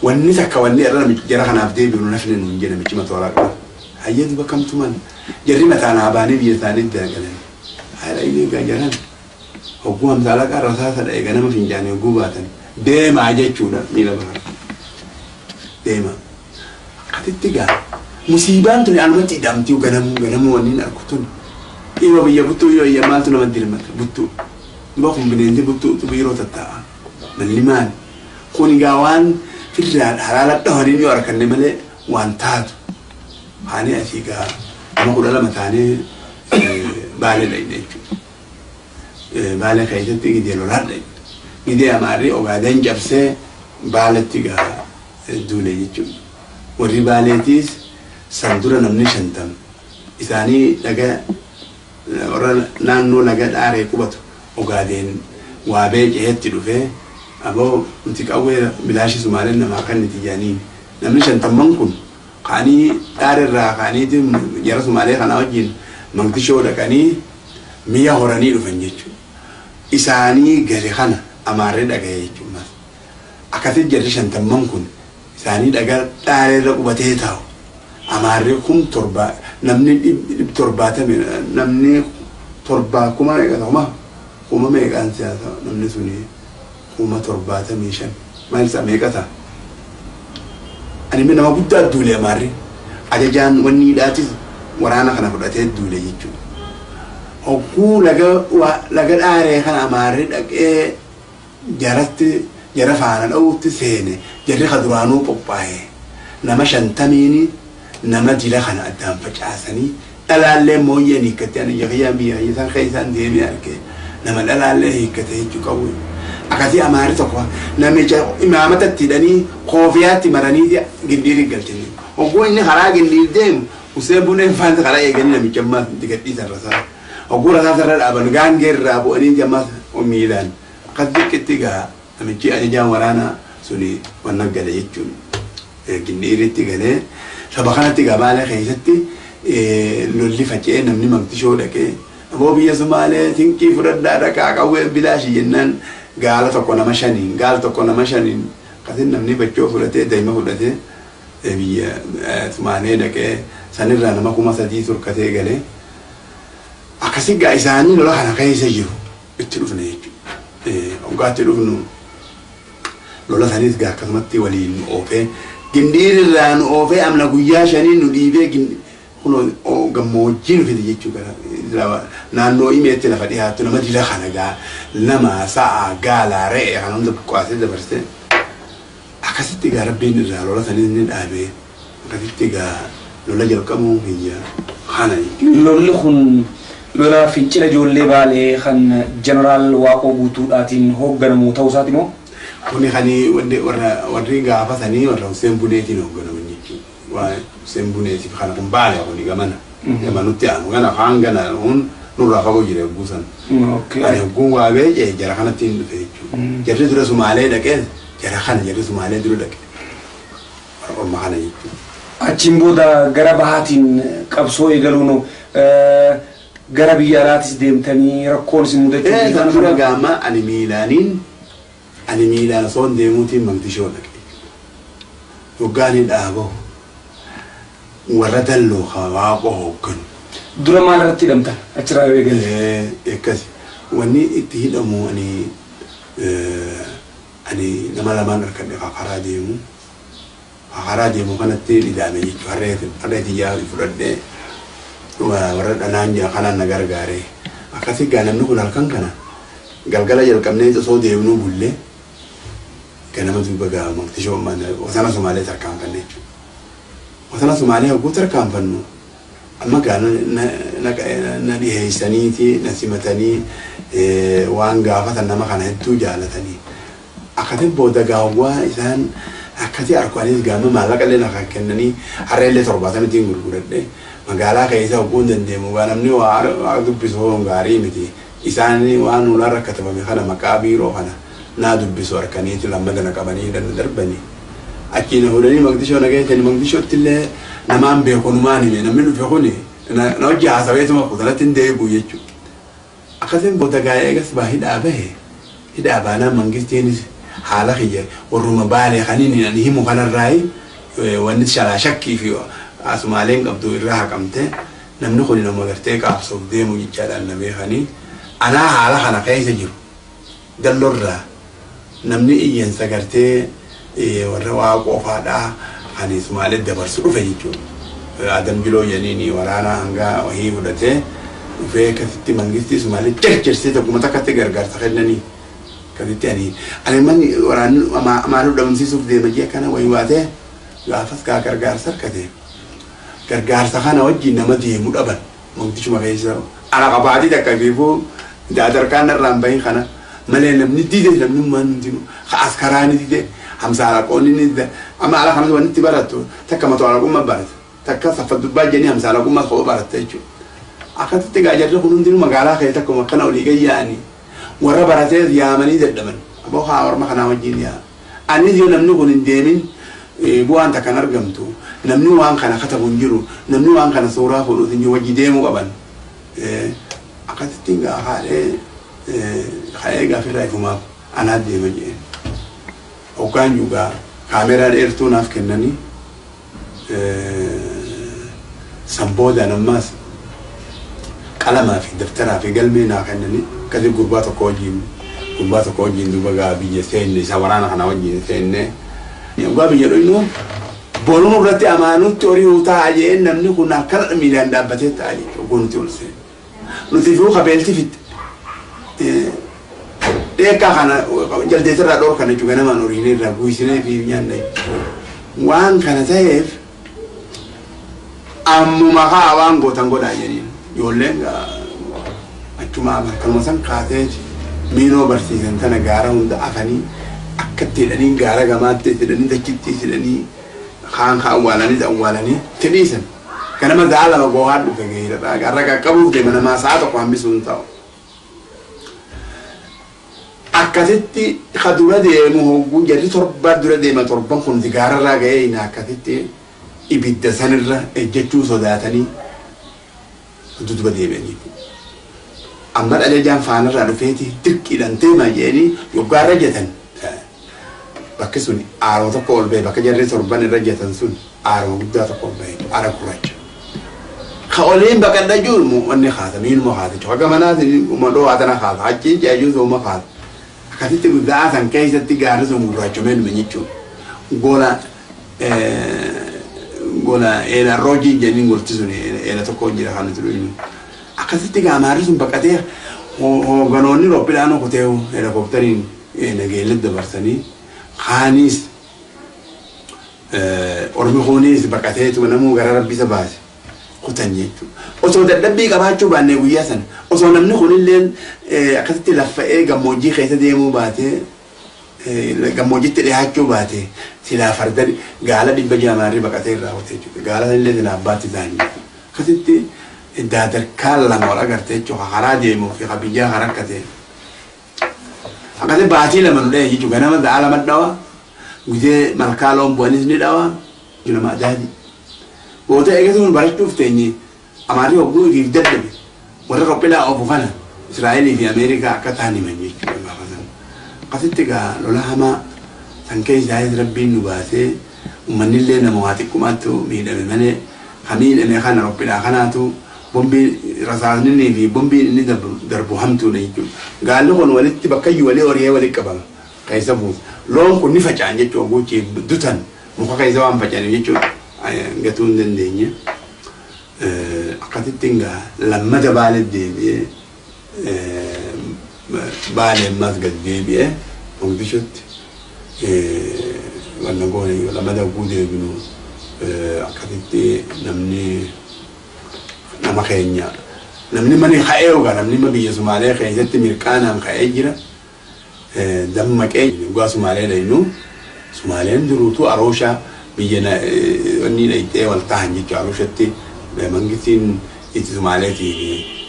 wanni takka wanni irra jara kanaaf deebiinu nafne nuun jedha michi matooraa qaba hayyatu bakkamtuman jarri mataan haabaanii biyya isaanii dagalan haala inni gajaran hogguu hamsaala qarrasaa sadha eega nama finjaanii hogguu baatan deemaa jechuudha miila bahar deema akkatitti gaa musiibaan tuni alumatti hidhamtii ganamu wanniin arkutun dhiiba biyya buttuu yoo iyya maaltu nama dilmata buttuu dhiba kun bineensi buttuutu biiroo tattaa'a malli maali kun gaa waan firraan halaala dhahaniin yoo arkanne malee waan taatu haanii asii gaa nama 12 taanee baalee dhaqne jechuudha baalee keessatti gidee lolaadha gidee amaarri ogaaden cabsee baaletti gaa duule jechuudha warri baaleetiis san dura namni 50 isaanii dhaga warra naannoo laga dhaaree qubatu ogaadeen waa beeceetti dhufee aboo nuti qawwee bilaashi Sumaaleen namaa kan niti jaaniin namni 50 kun kaanii dhaarirraa kaaniiti jara Sumaalee kana wajjin Maqdishoo dhaqanii mi'a horanii dhufan jechuudha isaanii gale kana amaarree dhagaye jechuudha akkasitti jarri 50 kun isaanii dhagaa dhaareerra qubatee taa'u amaarree 7 namni 70 namni 7 kuma meeqaan siyaasa namni suni 75 maalisa meeqata ani nama guddaa duule amaarree ajajaan wanni hidhaatis waraana kana fudhatee duule jechuudha hogguu laga dhaaree kana amaarree dhaqee jara faana dha'uutti seene jarri ka duraanuu qophaa'e nama 50 nama dila kana addaan facaasanii dhalaallee mooyyeen hiikkatee ani yaqiyyaan biyya isaan keessaan deemee argee nama dhalaallee hiikkatee jechuu qabu akkasii amaarri tokko namicha imaamatatti hidhanii koofiyaatti maranii gindiirii galchanii hogguu inni karaa gindiir deemu usee buneen faanta karaa eeganii namicha ammaas itti gadhiisan rasaa hogguu rasaa sarara dhaaban gaangee irraa bu'anii jammaas miilaan akkas diqqitti gaa namichi ajajaa waraanaa suni wannan gale jechuun gindiiritti galee saba kanatti gabaala keessatti lolli faca'ee namni Maqdishoo dhaqee aboo biyya Sumaalee tinqii fudhadhaa dhaqaa qawwee bilaashii jennaan gaala tokko nama shaniin kasin namni bachoo fudhatee daa'ima fudhatee biyya Sumaalee dhaqee sanirraa nama 3,000 turkatee galee akkasii gaa isaanii lola kana keessa jiru itti dhufne jechuudha. Hoggaatti dhufnu lola sanis gaa akkasumatti waliin oofee gindiirraan oofee amna guyyaa 5 nu dhiibee kuno gammoojjii nu fide jechuudha. Naannoo imeetti lafa dhiyaattu nama dila kana gaa nama sa'a gaala re'ee kan hunda buqqaasee dabarsee akkasitti gaa rabbiin irraa lola sanis ni dhaabee akkasitti gaa lola jalqabuu biyya kana jechuudha. Lolli kun lola fincila ijoollee baalee kan jeneraal Waaqoo Guutuudhaatiin hoogganamu ta'uu isaati moo? Kuni kani warri gaafa sanii warra Hussein Buneetiin hoogganaman jechuudha. Waa Hussein Buneetiif kana kun baalee kuni gamana. Gamanutti aanu kana hangana hun nurraa fagoo jire guusan. Ani hogguun waa beekee jara kanatti hin dhufe jechuudha. Jarri dura Sumaalee dhaqee jara kana jarri Sumaalee dura dhaqee. Orma kana jechuudha. Achiin booda gara bahaatiin qabsoo eegaluun gara biyya alaatis deemtanii rakkoon isin mudachuu kan dura gaama ani miilaan soon deemuutiin Maqdishoo dhaqe. Hoggaanii dhaaboo warra dalloo Waaqoo hoogganu. Dura maal irratti hidhamtan achirraa yoo eegale? Akkasi wanni itti hidhamu ani nama lamaan harkadhe karaa deemu kanatti hidhame jechuudha. Harreetii yaa'u fudhadhee warra dhanaan jira kanaan na gargaaree akkasii gaa namni kun halkan kana galgala jalqabnee osoo deemnuu bullee ganama duuba gaa Maqdishoo wasana Sumaalee tarkaanfanne jechuudha. Wasana Sumaalee hogguu tarkaanfannu amma gaa na dhiheessaniiti na simatanii waan gaafatan nama kana hedduu jaalatanii akkasii booda gaawwaa isaan akkasii arkuwaanis gaama maallaqa illee naaf kennanii harreellee 70 gurguradhe magaalaa keessa hogguun dandeemu waan namni waa dubbisuu gaarii miti isaan waan ulaan rakkatabame kana maqaa biiroo kana naa dubbisu harkaniiti lammadana qabanii darbanii achiin fuudhanii Maqdishoo nageessanii Maqdishootti illee namaan beekunumaan hime namni dhufe kuni na hojii haasaweetuma kutanatti hin deebi'u jechuudha. Akkasiin booda gaa eegas baa hidhaa baanaan mangistiinis haala kiyya warruma baalee kaniin ani himu kanarraayi wanni shakkii fi Sumaaleen qabdu irraa haqamte namni kun nama gartee qaabsoof deemu jechaadhaan na beekanii anaa haala kana keessa jiru dallorraa namni iyyansa gartee warra Waaqoo faadhaa ani Sumaalee dabarsu dhufe jechuudha. Adam Biloo janiini waraanaa hanga wahii fudhatee dhufee akkasitti mangistii Sumaalee cercersee tokkuma takkatti gargaarsa kennanii akkasitti ani manni waraanni maaluu dhabamsiisuuf deema jee kana wayii baatee gaafas gaa gargaarsa harkatee gargaarsa kana wajjin nama deemu dhaban Maqdishuma keessa ana qabaatii takka fiifuu daadarkaan irraan bahin kana malee namni dide namni mandinu askaraani dide hamsaalaqoonni ni dide amma ala kanas wanti barattu takka mataalaqumma barata takka safa dubbaa jenni hamsaalaqumma koo baratta jechuudha. Akkasitti gaa jarri kun hundinuu magaalaa keessa takkuma kana olii gayyaanii warra baratee yaamanii dadhaban aboo haa orma kanaa wajjin yaa anis yoo namni kun hin deemin bu'aan takkan argamtu namni waan kana katabu hin jiru namni waan kana suuraa fuudhuuf hin jiru wajji deemuu qaban akkasitti gaa haa'ee gaafirraa ifumaaf anaa deema jee hoggaan juugaa kaameraa dheertuu naaf kennanii sanboodaan ammaas qalamaa fi daftaraa fi galmee naa kennanii akkasii gurbaa tokko wajjin duuba gaa biyya seenne isa waraana kana wajjin seenne gaa biyya dhoynu boruun irratti amaanutti horii taa'aa jeen namni kun akkana miilaan dhaabbatee taa'aa jechuudha gonti ol seenne nuti fi qabeelti fitte dheekkaa kana jaldeetirraa dhoorkan jechuudha ganamaan horiilee irraa guusinee fi nyaanna waan kana ta'eef ammuma haa waan gootan godhaa jedhiin ijoolleen achuma kanuma san kaatee miinoo barsiisan tana gaara hunda afanii akkatti hidhanii gaara gamaatti hidhanii dachitti hidhanii kaan awwaalanii tidhiisan ganama ga'a lama goohaa dhufe geeyidha gaarra qaqqabuuf deema namaa sa'a tokko hambisuun ta'u. akkasitti kadura deemu hogguu jarri torba dura deema torban kun sigaararraa ga'ee ina akkasitti ibidda sanirra ejjechuu sodaatanii duduba deebi'anii amma dhalajaan faanarraa dhufeeti dirqiidhaan deemaa jedhanii yoggaarra jetan bakki sun aaroo tokko ol ba'e bakka jarri torban irra jetan sun aaroo guddaa tokko ol ba'e aara gurraacha ka'oleen baqadha jiru wanni haasa miinuma haasa choka manaati umadoo haatana haasa achi jaajuu sooma haasa akkasitti guddaa san keessatti gaarri sun gurraachomee dhume jechuudha gola eela roojii jenniin gorti sun eela tokko jira kan nuti dhufu akkasitti gaamaarri sun baqatee hooganoonni roobbiidhaan kutee helikooppitariin nageellee dabarsanii kaanis ormi kunis baqatee namuu gara rabbisa baase kutan jechuudha. Osoo dadhabbii qabaachuu baannee guyyaa sana osoo namni kunillee akkasitti laffa'ee gammoojjii keessa deemuu baatee gammoojjitti dhiyaachuu baate silaa farda gaala 600 baqatee irraa hojjete jechuudha. Gaala illee silaa abbaatti isaanii akkasitti daadarkaan lama wal agartee jechuudha karaa deemuu fi biyyaa karaa akkatee akkasii baatii lama nu dhahee jechuudha ganama gaala lama dhawa gudee malkaa loon bu'anis ni dhawa nama adaadii. Boota eegatuun barachuuf teenye amaarii hogguu ifiif dadhabe warra rophilaa ofu kana Israa'elii fi Ameerikaa akka ta'an himan jechuudha. Akkasitti egaa lola hamaa san keessaayis rabbiin nu baasee uummanni illee nama waa xiqqummaattu miidhame malee miidhame kana rophilaa kanaatu bombii rasaasni fi bombiin inni darbu hamtuudha jechuudha. Gaalli kun walitti bakka iyyuu walii horiyee walitti qabama keessa buusa. Loon kun ni faca'an jechuudha guutii dutan muka keessa waan faca'aniif jechuudha. Gatuun dandeenya akkasitti egaa lammata baale deebi'ee baale ammas gad deebi'ee Mogadishotti wanna goone lammata guu deebinu akkasitti nama keenya namni mani ka'ee yookaan namni ma biyya Sumaalee keessatti mirqaanaan ka'ee jira dammaqee dhugaa Sumaalee dhaynu Sumaaleen duruutu Arooshaa biyya wanni dhayxee wal ta'an jechuudha Arooshatti mangistiin itti Sumaalee fi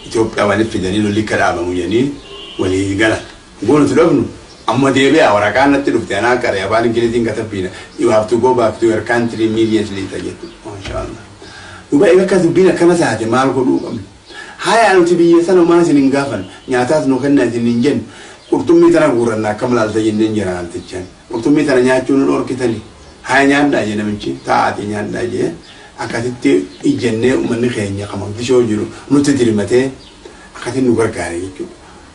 Itoophiyaa walitti fidanii lolli akka dhaabamu jedhanii walii galan goonu dhufnu amma deebi'aa waraqaan natti dhufte anaa qaree afaan Ingiliziin katabbiina you have to go back to your country immediately jettu maashaallah duba egaa akka dubbiin akkana taate maal godhuu qabna haya nuti biyya sana maan isin hin gaafan nyaataas nu kenna isin hin jennu qurxummii tana guurranna akka malaalta jenneen jira altichaan qurxummii tana nyaachuu nu dhorkitanii haya nyaadhaa jee namichi taa'aati nyaadhaa jee akkasitti ijjennee uummanni keenya kan Mogadishoo jiru nutti dirmatee akkasitti nu gargaare jechuudha.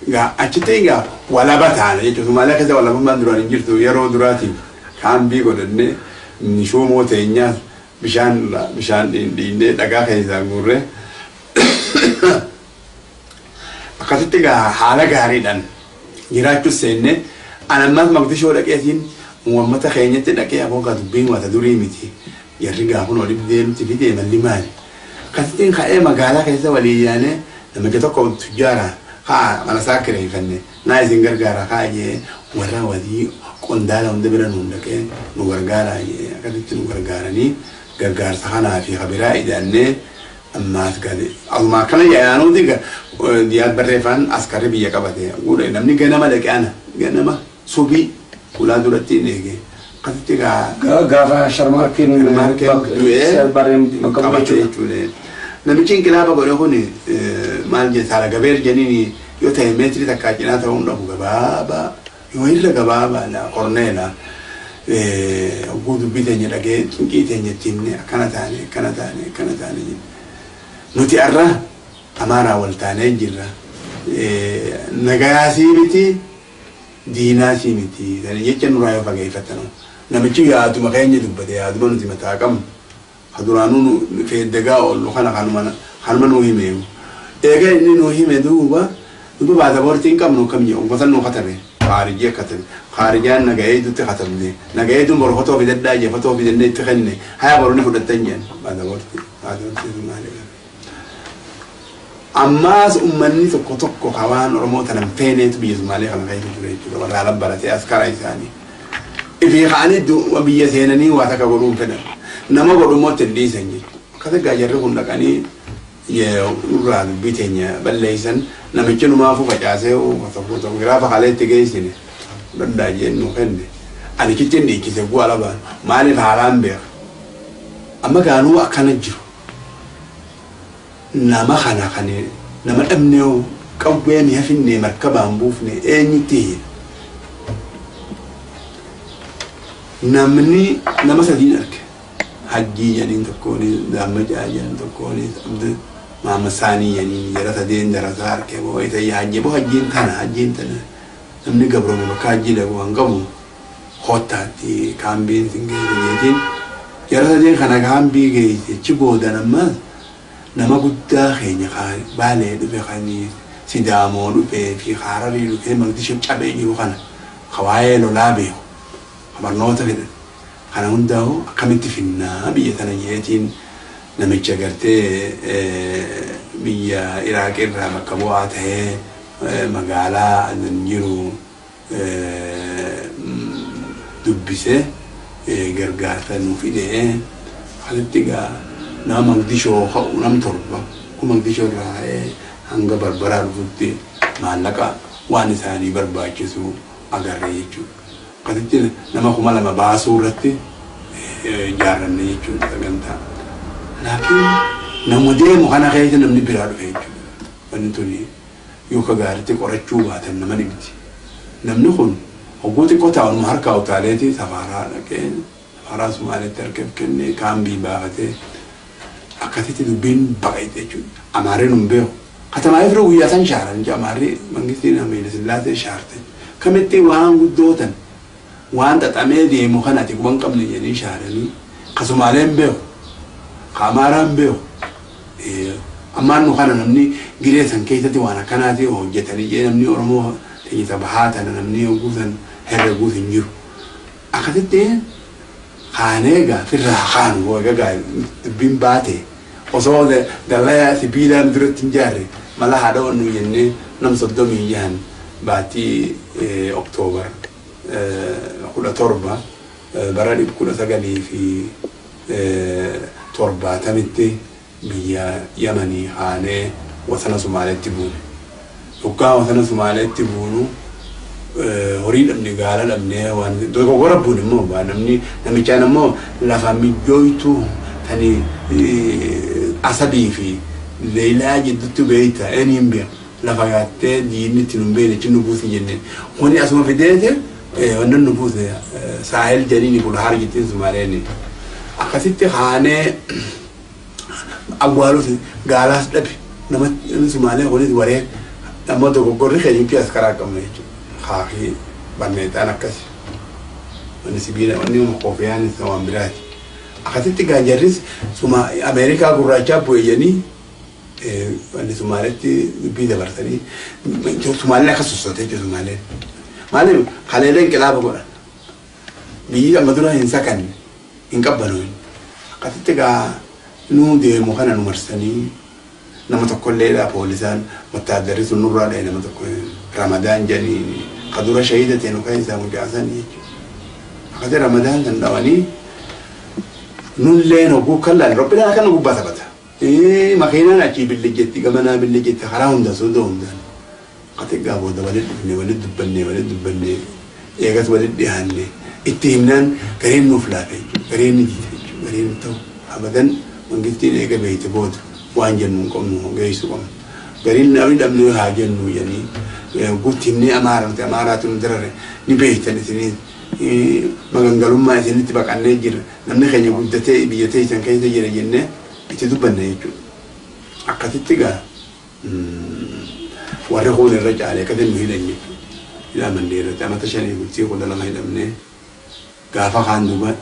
Egaa achitti egaa walaba taana jechuudha. Sumaalee keessa walabummaan duraan hin jirtu yeroo duraatiif kaambii godhannee nishoomoo teenyaas bishaan dhiinnee dhagaa keessaa guurree akkasitti egaa haala gaariidhaan jiraachuus seennee anammas Mogadishoo dhaqeetiin uummata keenyatti dhaqee aboogaa dubbiin wata durii miti. Jarri gaafun waliif deemti fi deemalli maali? Akkasittiin ka'ee magaalaa keessa walii yaanee namicha tokko tujjaara haa mana isaa kireeffanne naa isin gargaara haa jee warra walii qondaala hunda bira nuun dhaqee nu gargaara jee akkasitti nu gargaaranii gargaarsa kanaa fi kabiraa ijaannee ammaas gale. Asumaa kana yaanuuti diyaal barreeffaan askarri biyya qabate guudha namni ganama dhaqee ganama subii ulaa duratti hin eegee. Kati gaafa sharmarkiin barreem bakka jechuudha. Namichi inqilaaba godhe kun maal jedhe saala gabeer jeniin yoo ta'e meetirii takkaa cinaa ta'uu hin dhabu gabaabaa yoo irra gabaabaa qorneela oguu dubbii teenya dhagee xinqii teenya ittiin akkana taane nuti har'a amaaraa wal taanee jirra nagayaasii miti diinaasii miti jecha nuraa yoo fageeffatanu. Namichi yaaduma keenya dubbate yaaduma nuti mataa qabnu haduraanuu feddagaa oolu kana kanuma nuu himeemu eega inni nuu hime duuba baasaboortiin qabnu kamii uffata nuu katabe khaarijii akkatabe khaarijaan nagahee dutti katabne nagahee duun boru fotoo fidadhaa jee fotoo fidannee itti kenne haya boronni fudhattan jeen baasaboortii maali ammaas uummanni tokko Oromoo Oromoo tanan feeneetu biyya Sumaalee kana keessa ture jechuudha warra ala baratee askara isaanii. Ifi kaanii biyya seenanii waa takka godhuun fedhan nama godhummoo ittiin dhiisan jechuudha. Akkasii gaa jarri kun dhaqanii urraa dubbii teenya balleeysan namichi numaafuu facaasee fotoogiraafa haleetti geessine danda'a jennu kenne ani kitchen dhiichise bu'aa labaan maaliif haalaan beeka amma gaanuu akkana jiru nama kana kane nama dhabnee qawwee mi'a finne markabaan buufne eenyutti namni nama sadiin arge hajjii jedhin tokkooni dammajaa jedhin tokkooni Mama Sani yani jara sadeen darasaa arge boo ita hajji boo hajjiin tana namni gabrome bakka hajji dhabu hangamu hottaatti kaambiin singeetiin jara sadeen kana kaambii geesse achi booda nama guddaa keenya baalee dhufe kanii Sidaamoo dhufe fi Hararii dhufe Mogadishoo cabee jiru kana kawaayee lolaa beeku barnoota fedhan kana hundaa'u akkamitti finnaa biyya tana jeetiin namicha gartee biyya Iraaq irraa bakka bu'aa ta'ee magaalaa jiru dubbise gargaarsa nuuf fidee halitti gaa nama Mogadishoo ka'u nam torba ku Mogadishoo irraa hanga Barbaraa dhufutti maallaqa waan isaanii barbaachisu agarree jechuudha. Akkasitti nama 2,000 baasuu irratti ijaarranne jechuudha sagantaa. Laakiin nama deemu kana keessa namni biraa dhufe jechuudha. Wanni tuni yoo ka gaariitti qorachuu baatan nama dhibdi. Namni kun hogguu xiqqoo taa'uun harkaa utaaleeti safaaraa dhaqee safaaraa Sumaaleetti harka kennee kaambii baafatee akkasitti dubbiin baqayte jechuudha. Amaareen hin beeku. Katamaa ifruu guyyaa san shaaran Amaarri mangistiin Haile Sillaasee shaarte. Kamitti waan guddootan waan xaxamee deemu kanatti kuban qabne jedhanii shaaranii kasumaaleen beeku. Kaamaraan beeku ammaan nu kana namni gireessan keessatti waan akkanaati hojjetanii jee namni Oromoo teessisa bahaatan namni guutan herreguus hin jiru. Akkasitti kaanee gaafirraa kaanu egaa dubbiin baate osoo dallaa sibiilaan duratti hin jaarre mala haadha wannu jennee nam 36 baatii Oktoobar 17 bara 1970 biyya Yamanii haanee wasana Sumaaleetti buune. Dhuggaa wasana Sumaaleetti buunu horii dhabne gaala dhabne waan dogoggora buune immoo namni namichaan immoo lafa mijjooytu tani asabii fi leelaa jidduutti beeyta eenyuun beeku lafa gaattee diinni itti nun beekne cinu buusi jenneen wanni asuma fideete wannan nu buuse saahel jedhini Bulhaar jettiin Sumaaleen akkasitti haanee awwaaluuti gaalaas dhabe nama Sumaaleen walitti waree amma dogoggorri keenyutti as karaa qabna jechuudha haafii barneexaan akkasi wanni sibiila wanni koofiyaan isa waan biraati. Akkasitti gaajarris Ameerikaa gurraachaa bu'eeyanii wanni Sumaaleetti dubbii dabarsanii Sumaaleen akka sossotee jiru Sumaaleen. Maaliif haleeleen qilaaba godhan biyyi amma dura hin sakanne hin qabbanoon akkasitti gaa nuu deemu kana nu marsanii nama tokkolleedha poolisaan wattaaddarri sun nurraa dha'e nama tokko Ramadaan jedhanii kadura shahiida ta'e nu kan isaa mucaasanii jechuudha. Akkasii Ramadaan kan dhawanii nulleen hogguu kallaan robbidaan akka nu gubbaa taphata. Makiinaan achii billijjetti gamanaa billijjetti karaa hunda soodoo hundaan. Qatiggaa booda walitti dubbanne eegas walitti dhiyaanne itti himnaan gareen nuuf laafe gareen ni jiite gareen ta'u abadan mangistiin eega beeyte booda waan jennu qabnu geessu qabnu. Gareen namni dhabnu haa jennu jedhanii guutti himnee amaaraatu nu darare ni beeytan isinii magangalummaa isinitti baqannee jira namni keenya guddatee biyya teessan keessa jira jennee itti dubbanne jechuudha. Akkasitti gaa warri kun irra caalee akka nu hidhan jechuudha. Hidhaman irratti amata 5 bultii 12 hidhamnee gaafa kaan duuba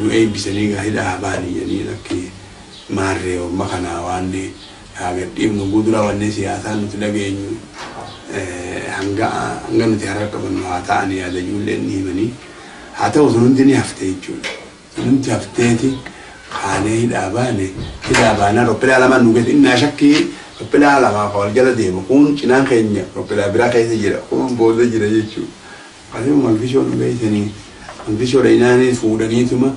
nu eebbisanii gaa hidhaa baanii jedhanii lakki maarree orma kanaa waan gadhiifnu gudura wanne siyaasaan nuti dhageenyu hanga nuti harka qabannu haa ta'anii yaada ijoolleen ni himanii haa ta'u sun hundi ni hafte jechuudha. Sun hundi hafteeti kaanee hidhaa baanaa roppilaa lamaan nu geesse innaa shakkii roppilaa lamaa wal jala deemu kun cinaan keenya roppilaa biraa keessa jira kun booda jira jechuudha. Akkasuma Mogadishoo nu geessanii Mogadishoodha inaanii fuudhaniituma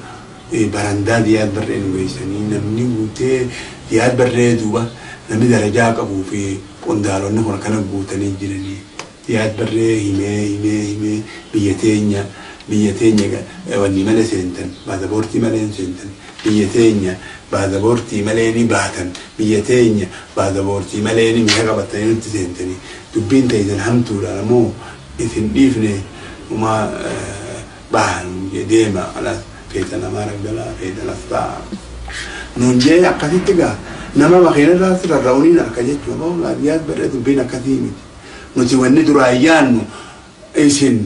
barandaa diyaat barree nu geessanii namni guutee Ziyaad Barree duuba namni darajaa qabuu fi qondaalonni kun kana guutanii jiranii. Ziyaad Barree himee biyya teenya wanni malee seentan baasaboortii malee seentan biyya teenya baasaboortii malee ni baatan biyya teenya baasaboortii malee ni mi'a qabatanii nutti seentanii dubbiin ta'isan hamtuudha moo isin dhiifne uma bahan deema alas feetan namaa raggalaa feetan asxaa nuun jee akkasitti gaa nama makiina irraa sirarra'uuniin harka jechuudha moo Ziyaad Barree dubbiin akkasii miti nuti wanni duraa ayyaannu isin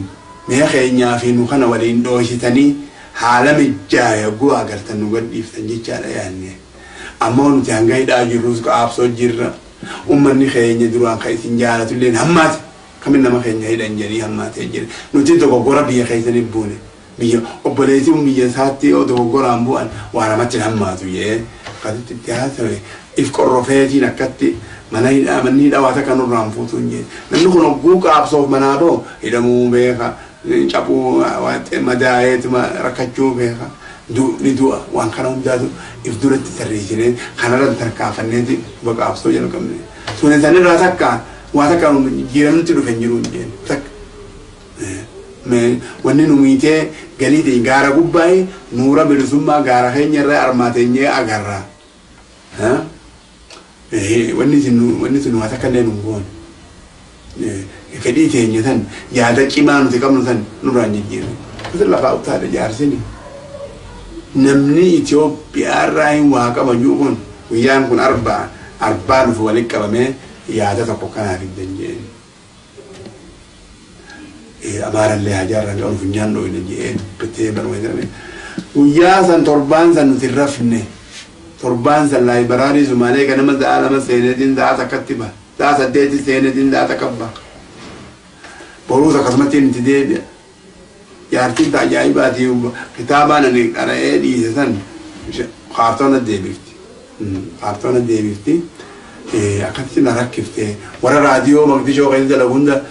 mi'a keenyaa fi nu kana waliin dhoositanii haala mijjaaya gu'a agartan nu gadhiiftan jechaadha yaanne ammoo nuti hanga hidhaa jirrus qaabsoo jirra ummanni keenya duraan kan isin jaalatu illeen hammaate kamin nama keenya hidhan jedhanii hammaatee jira nuti dogoggora biyya keessaniif buune biyya obboleetiin biyya isaatti yoo dogoggoraan bu'an waa namatti hammaatu jee akkasitti itti haasawee if qorrofeetiin akkatti manni hidhaa waa takka nurraan fuutuun jee namni kun hogguu qaabsoof manaa ba'u hidhamuu beeka capuu madaa'eetuma rakkachuu beeka ni du'a waan kana hundaatu if duratti tarreessinee kanarratti tarkaanfanneeti baqaabsoo jalqabne sun isaanirraa takka waa takka jiramnutti dhufe jiruun jeen takka wanni nu miitee galii ta'e gaara gubbaa'e nuura bilisummaa gaara keenya irraa armaateenyee agarra wanni sun waa takka illee nu goone fedhii teenya san yaada cimaa nuti qabnu san nurraan jijjiirre kutu lafaa utaadha jaarsini namni Itoophiyaa irraa hin waa qabanyuu kun guyyaan kun arbaa dhufu walitti qabamee yaada tokko kanaaf hin dandeenye amaarallee hajaarra ga'uun funyaan dho'ine jedhee dubbattee barbaadame guyyaa san torbaan san nuti rafne torbaan san laayibaraarii Sumaalee ganama sa'a lama seenetiin sa'a takkatti ba sa'a saddeeti seenetiin sa'a takka ba boruus akkasumatti nuti deebi'a jaartiin taajaa'ibaati kitaabaan ani qara'ee dhiise san kaartoona deebifti akkasitti na rakkifte warra raadiyoo Maqdishoo keessa dalagu hunda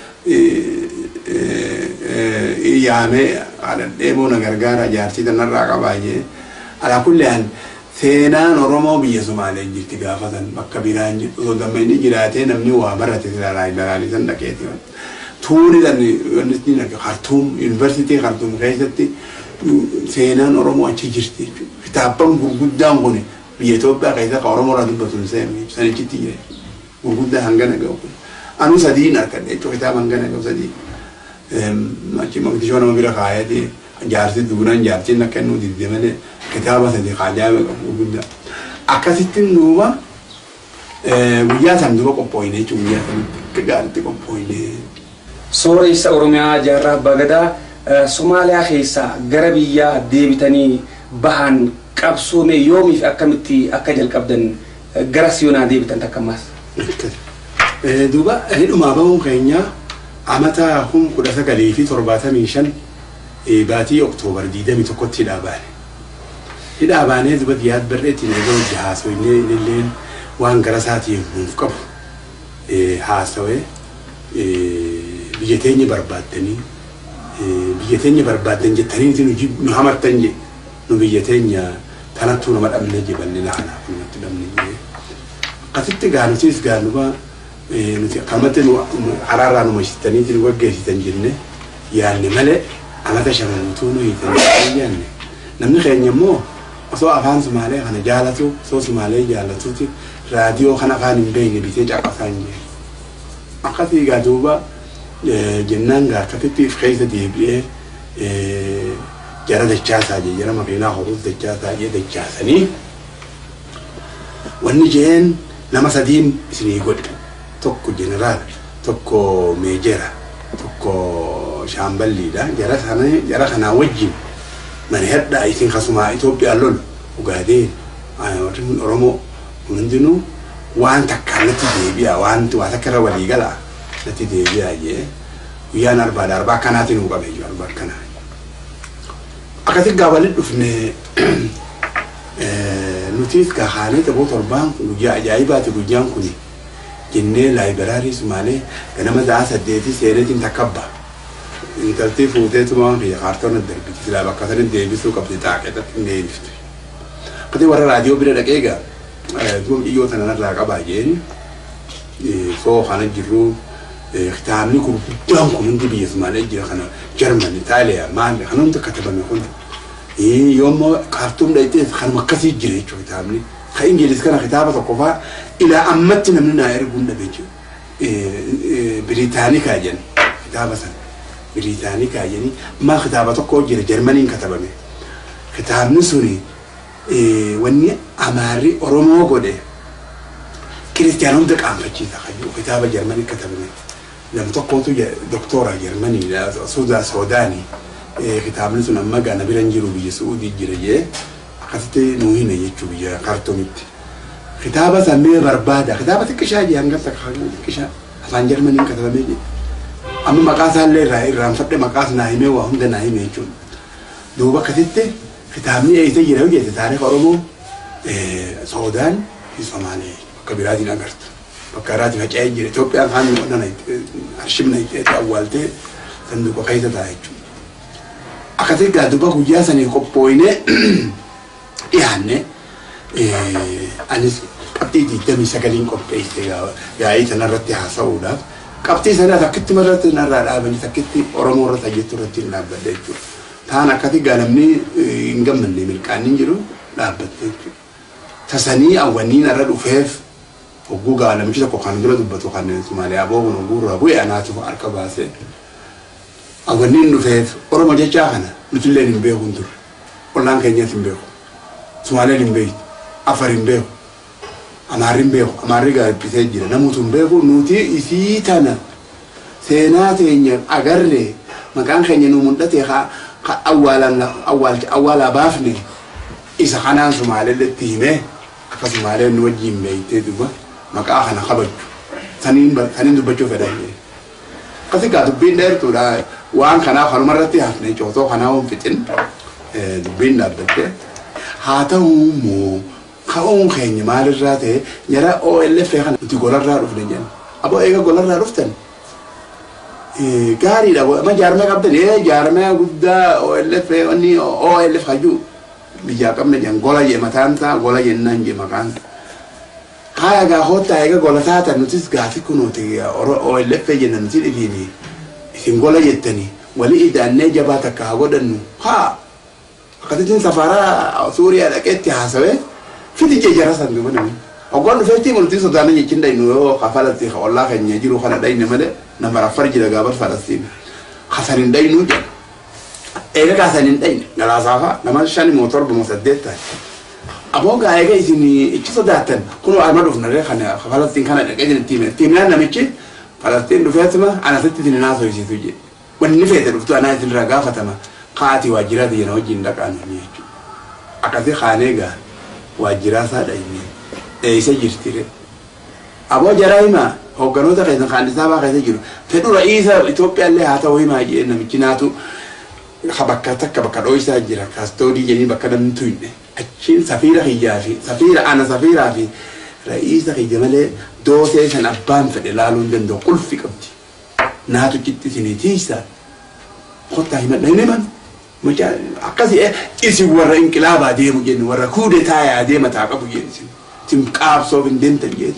yaamee deemoo na gargaara jaartii tanarraa qabaa jee alaa kulleen seenaan Oromoo biyya Sumaalee jirti gaafatan bakka biraan jirtu osoo dammayni jiraatee namni waa barate laallisan dhaqeeti tuuni dan Khartoum University Khartoum keessatti seenaan Oromoo achi jirti kitaabban gurguddaan kun biyya Itoophiyaa keessa ka Oromoo irraa dubbatuun sanichitti jira gurguddaa hangana ga'u kun anu sadiin arkadhe jechuudha kitaaba hangana ga'u sadii achi Maqdishoo nama bira kaayatee jaarsi duunaan jaartiin akka inni didde malee kitaaba sadii kaajaabe qabu gurguddaa akkasitti duuba guyyaa san duuba qophooyne jechuudha guyyaa sanitti gaaritti qophooyne. Sooressa Oromiyaa Jaarraa Abbaa Gadaa Somaaliyaa keessaa gara biyyaa deebitanii bahan qabsoome yoomiif akkamitti akka jalqabdan gara siyoonaa deebitan takkammaas. Duuba hidhumaa bahuun keenya amata 1975 baatii Oktoobar 21tti hidhaa baane. Hidhaa baanee duuba Ziyaad Barreetiin eeguu haasawee illee waan gara isaatiin nuuf qabu haasawee biyya teenya barbaaddan jettanii nu hamartan je nu biyya teenya tanattuu nama dhabne je bal'ina kanaaf nutti dhabne je akkasitti gaanutis gaanuba nuti akkamatti nu haraarraa nu mashitaniiti nu gaggeessitan jenne yaanne malee amata shamanuutuu nu hiitan yaanne namni keenya immoo osoo afaan Sumaalee kana jaalatu osoo Sumaalee jaalatuuti raadiyoo kana afaan hin beekne bitee caqasaan je akkasii gaa duuba jennaan gaa akkasitti keessa deebi'ee jara dachaasaa jee jara makiinaa horuus dachaasaa jee dachaasanii wanni jeen nama sadiin isinii godhe tokko jeneraal tokko meejera tokko shaamballiidha jara kanaa wajjin mani hedhaa isin kasumaa Itoophiyaa lolu ugaadee Oromoo hundinuu waan takkaan natti deebi'a waan takka irra walii galaa natti deebi'a jee guyyaan arbaa kanaatiin nu qabee jiru arbaa kanaa akkasitti gaa walitti dhufne nutis gahaanee tapoo torbaan guyyaa ajaa'ibaati guyyaan kun jennee laayibaraarii Sumaalee ganama sa'a 8 seenetiin takkabba intaltii fuuteetumaan fi kaartoona darbiti silaa bakka sanin deebisuu qabdi xaaqeetatti hin deebiftu akkasii warra raadiyoo bira dhaqee gaa دوم إيوة أنا نرجع قباجين سو خانة جرو ختامني كم دام كم ندي بيسمع لي خنا جرمن إيطاليا ما خنا نت كتبنا من يوم كارتون ده خنا مكسي جري شو ختامني خإنجليز كان ختابة تقفى إلى أمتنا من ناير قلنا بيجو بريطاني كاجن ختابة سن بريطاني كاجني ما ختابة تقول جرمانين كتبنا ختامني سوني وني أماري أرومو قده كريستيانو دك أم بتشي تخيل كتابة جرماني كتبنا لما تقولوا دكتورة جرماني لا سوداني كتابنا سنا ما جانا بيرنجلو بيسعودي جريه أخذتي نوهينا يجوا بيا كارتونيت كتابة سمية بربادة كتابة تكشاجي هم قصدك خالد تكشا أصلا جرماني كتبنا أما مقاس اللي رام فتح مقاس نايمة وهم ده نايمة يجون دوبا كتبت كتابني أي شيء يروي جت تاريخ أورومو سودان في صوماليا كبيراتي نقرت بكراتي فجأة جري توبيا خان أنا أرشمنا أولته صندوق قيادة تاعيشوا أكثر قادوبا كوجاسني كوبوينه يعني أنا قبتي دمي سكالين كوبتي يا أي تنرتي حاسودا قبتي سنة تكتي مرة نرى لابني تكتي أورومو رت أجتو رتي لابدتو ثانا كذي قالمني إنجمني من كان ينجرو لابدتو تساني أولني نرى الوفاف وجوجا على مشي تكو كان جلد بتو كان سمالي أبوه ونقول أبوي أنا أشوف أركباسه أولني الوفاف أورومو جاكنا مثل اللي نبيه كندر ولا كنيا تنبيه سمالي نبيه أفرين بيه أمارين بيه أماري قال بيسجل نموتون بيه نوتي إسيتنا سيناتي أجرّي مكان خيني نموندتي أولا بافني إذا خنان سمالي للتيمة كسمالي نوجي ميتة دوبا مكان خنا خبر ثانين دوبا شوف هذا كذي قاعد بين دير تودا وان خنا خلوا مرتي هفني جوتو خنا هم فتن بين نبتة هذا مو خاون خيني مال الراتة يرى أو اللي في خنا تقول الرات رفدين أبو إيجا قول الرات رفتن كاري لا ما جارمه قبل إيه جارمه قدا أو اللي في أني أو اللي في خجو بيجا قبل جان قولا يمتان تا قولا ينان جمكان هاي جا هوتا إيجا قولا تاتا نتيس قاعد يكونوا تيجي أو اللي في جنان نتيس فيني إذن قولا يتني ولي إذا النجا باتك هقولن ها قدتين سفارة سوريا لكيت حسوي في تيجي جراسة بمنامي أقول فيتي ملتي سوداني يكين داينو خفالة تيخ والله خن يجيرو خلا داين مده نمبر فرج لجابر فلسطين خسرين داينو جن إيه كاسرين داين نلا صافا لما شاني موتور بمسددة أبوك أيها إسمي إيش صدقتن كلوا أرمدوا في نرى خنا فلسطين كنا نكيد التيم لنا نمشي فلسطين رفعتما أنا ستة ناس ويسي تيجي ونفعت رفتو أنا يصير رجافة ما قاتي واجرات ينوجي ندك أنا نيجي أكثر خانيجا واجرات هذا يني إيش يجرتيره أبو جرايما هو كانوا تكيدن خان سابا كيد يجرو تدو رئيس إثيوبيا اللي هذا هو ما يجي إنه مكيناتو خبكتك بكرويسا جرا كاستودي جنين بكرم توينه أشين سفيرة هيجافي سفيرة أنا سفيرة في رئيس هيجمله دوسة سن أبان فدلالون دندو كل في كبتي ناتو جت سنتيسا خطة هي من مجال أكاسي إيش ورا إنقلاب عادي مجن ورا كودة تاي عادي ما تعقبوا جنسين تيم كاب صوب دين تجيد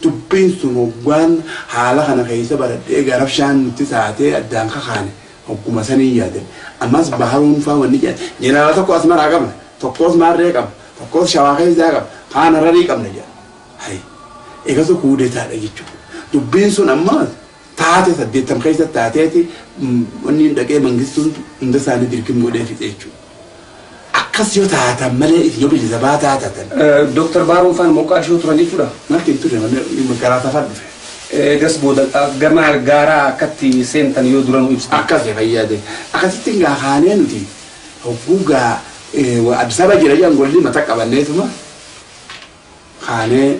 تبين سنوبان حالا خنا خيسة برد إيه عرفشان تساعته أدان خانة حكومة سنية ده أما سبحانه فاونية جنرال تقول أسمع رقم تقول أسمع رقم تقول شواخي زاقم خان رقم نجا هاي إيه كسو كودة تاي يجوا تبين سن أما taate saddeettam keessa taateeti wanni dhaqee mangistuun hunda isaanii dirqama godhee fixee jechuudha. Akkas yoo taatan malee yoo bilisa baa taatatan. Dooktar Baaruun Faan Moqaashoo turan jechuudha. Natti ture magaalaa safar dhufe. Das booda gama gaaraa akkatti seentan yoo duran ibsa. Akkas fayyade. Akkasitti gaafannee nuti hogguugaa Addis Ababa jira jedhan golli mata qabanneetuma kaanee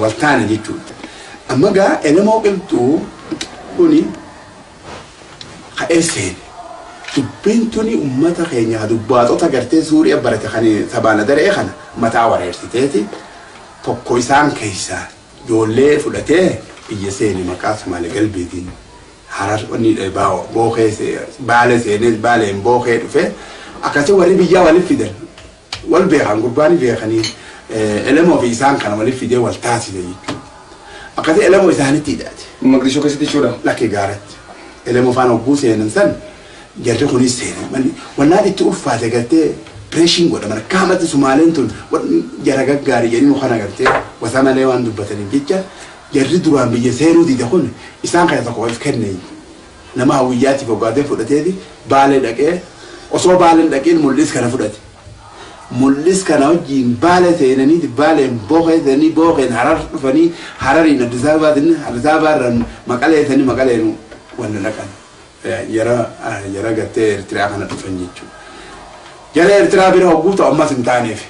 waltaane jechuudha. Amma gaa elemoo qilxuu kuni ka'eesseen dubbiin tuni uummata keenya dubbaatota gartee Suuriyaa barate kan sabaana daree kana mataa wareersiteeti tokko isaan keessaa ijoollee fudhatee biyya seeni maqaa Sumaalee galbeetiin harar wanni bookee baale seenee baaleen bookee dhufe akkasii warri biyyaa waliif fidan wal beekan gurbaan beekanii elemoo fi isaan kana waliif fidee wal taasise jechuudha. Akkasii elemoo isaanitti hidhaate. Maqdishoo keessatti jechuudha. Lakkee gaaratti. Elemoo faana hogguu seenan san jarri kunis seenan. Wannaan itti ulfaate gartee pireeshiin godhama. Kaamatti Sumaaleen tun jara gaggaarii jedhanii mukaan agartee wasa malee waan dubbataniif jecha jarri duraan biyya seenuu dida kun isaan kana tokko of kenne. Nama hawwiyyaatiif hoggaatee fudhateeti baalee dhaqee osoo baaleen dhaqeen mul'is kana fudhate. Mul'is kana wajjin baalee seenanii baaleen booqeessanii booqeen harar dhufanii harariin Addis Ababaarraan maqaleessanii maqaleen wanta dhaqan. Jara gartee Eertiraa kana dhufan jechuudha. Jara Eertiraa bira hogguu ta'u ammas hin taaneef.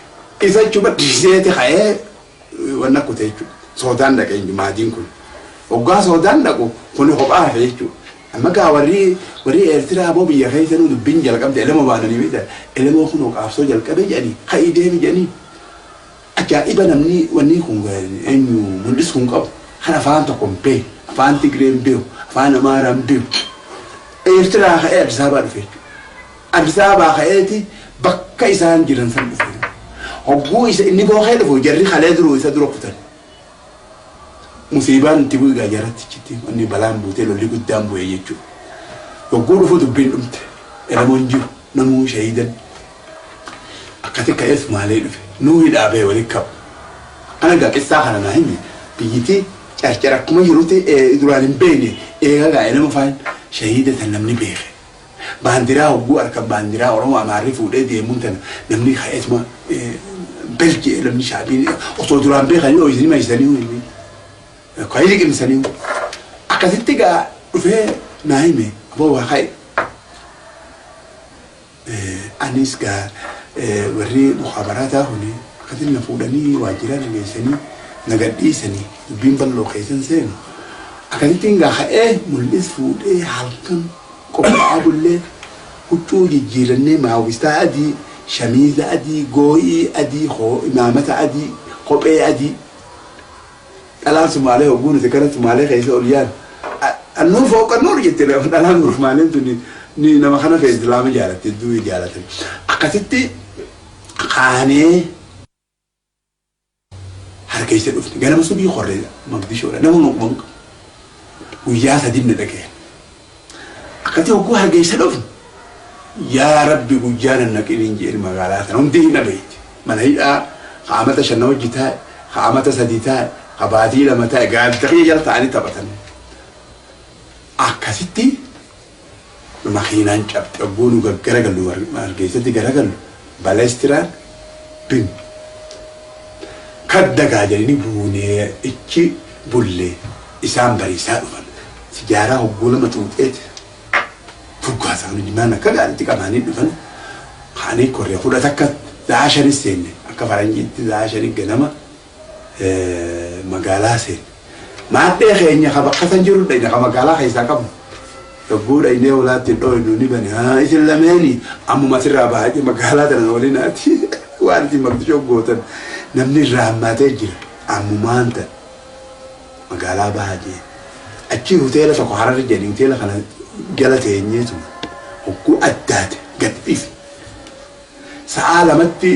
Isa jechuun dhiiseeti ka'ee wanna kute jechuudha. Soodaan dhaqee maatiin kun. Hoggaa soodaan dhaqu kun kophaa hafe jechuudha. Amma gaa warri Eertiraa moo biyya keessanuu dubbiin jalqabde elemoo baananii beektan. Elemoo kun qaabsoo jalqabe jedhanii ka'ii deemi jedhanii. Ajaa'iba namni wanni kun eenyu mul'is kun qabu. Kan afaan tokko hin beeku, afaan Tigree hin beeku, afaan Amaaraa hin beeku. Eertiraa ka'ee Addis Ababaa dhufe jechuudha. Addis Ababaa ka'eeti bakka isaan jiran san dhufe. Hogguu isa inni booqee dhufu jarri kalee duruu isa dura kutan. Musiibaan itti bu'ee jaratti citti wanni balaan buutee lolli guddaan bu'ee jechuudha. Hogguu dhufu dubbiin dhumte. Elemoon jiru namuu shahiidan. Akkati ka'ees maalee dhufe. Nuu hidhaabee walitti qabu. Kana gaaqessaa kana naa himi biyyittii carcara akkuma jirutti duraan hin beekne eegaa elema faan shahiida tan namni beeke. Baandiraa hogguu harka baandiraa Oromoo Amaarri fuudhee deemuun tan namni ka'eetuma belgee namni shaabiin osoo duraan beekanii ho'isanii maayisanii ka'ii liqimsanii akkasitti gaa dhufee naa hime aboo waa ka'e. Anis gaa warri mukhaabarataa huni akkasitti na fuudhanii waajjiraan geessanii na gadhiisanii dubbiin bal'oo keessan seenu. Akkasitti gaa ka'ee mul'is fuudhee halkan qophaa'aa bullee huccuu jijjiirannee maawwistaa adii shamiiza adii goo'ii adii imaamata adii kophee adii dhalaan Sumaalee hogguu nuti kana Sumaalee keessa ol yaan annuur fooqa nuur jette dhalaan nuur Sumaaleen tuni ni nama kana keessa islaama jaalatte duwwii jaalatan akkasitti qaanee harkeessa dhufne ganama subii qorree Maqdishoodha nama nuqman guyyaa sadii na dhagee akkati hogguu harkeessa dhufne yaa rabbi guyyaan naqiniin jedhe magaalaa sana hundi hin dhabeetti mana hidhaa qaamata shanna hojii taa'e qaamata sadii taa'e qabaatii lama taa'e gaazexaa jala ta'anii taphatan akkasitti makiinaan cabxe hogguu nu garagalu harkeessatti garagalu baleestiraan bin kaddagaa jedhanii buunee ichi bullee isaan bariisaa dhufan sijaaraa hogguu lama xuuxeeti. Furgaasaa jimaan akka gaariitti qabaanii dhufan kaanii korree fudhata akka zaashanis seenne akka faranjiitti zaashanii ganama magaalaa seenne. Maaddee keenya ka bakka san jiru dhayna ka magaalaa keessaa qabu. Yogguu dhaynee walaatti dhooynu ni bane isin lameeni ammuma sirraa baay'ee magaalaa tana waliin ati waan itti Maqdishoo gootan namni irraa hammaatee jira ammumaan tan magaalaa baay'ee achi hoteela tokko Hararri jedhanii hoteela kana jala teenyeetu hogguu addaate gadhiif sa'a lamatti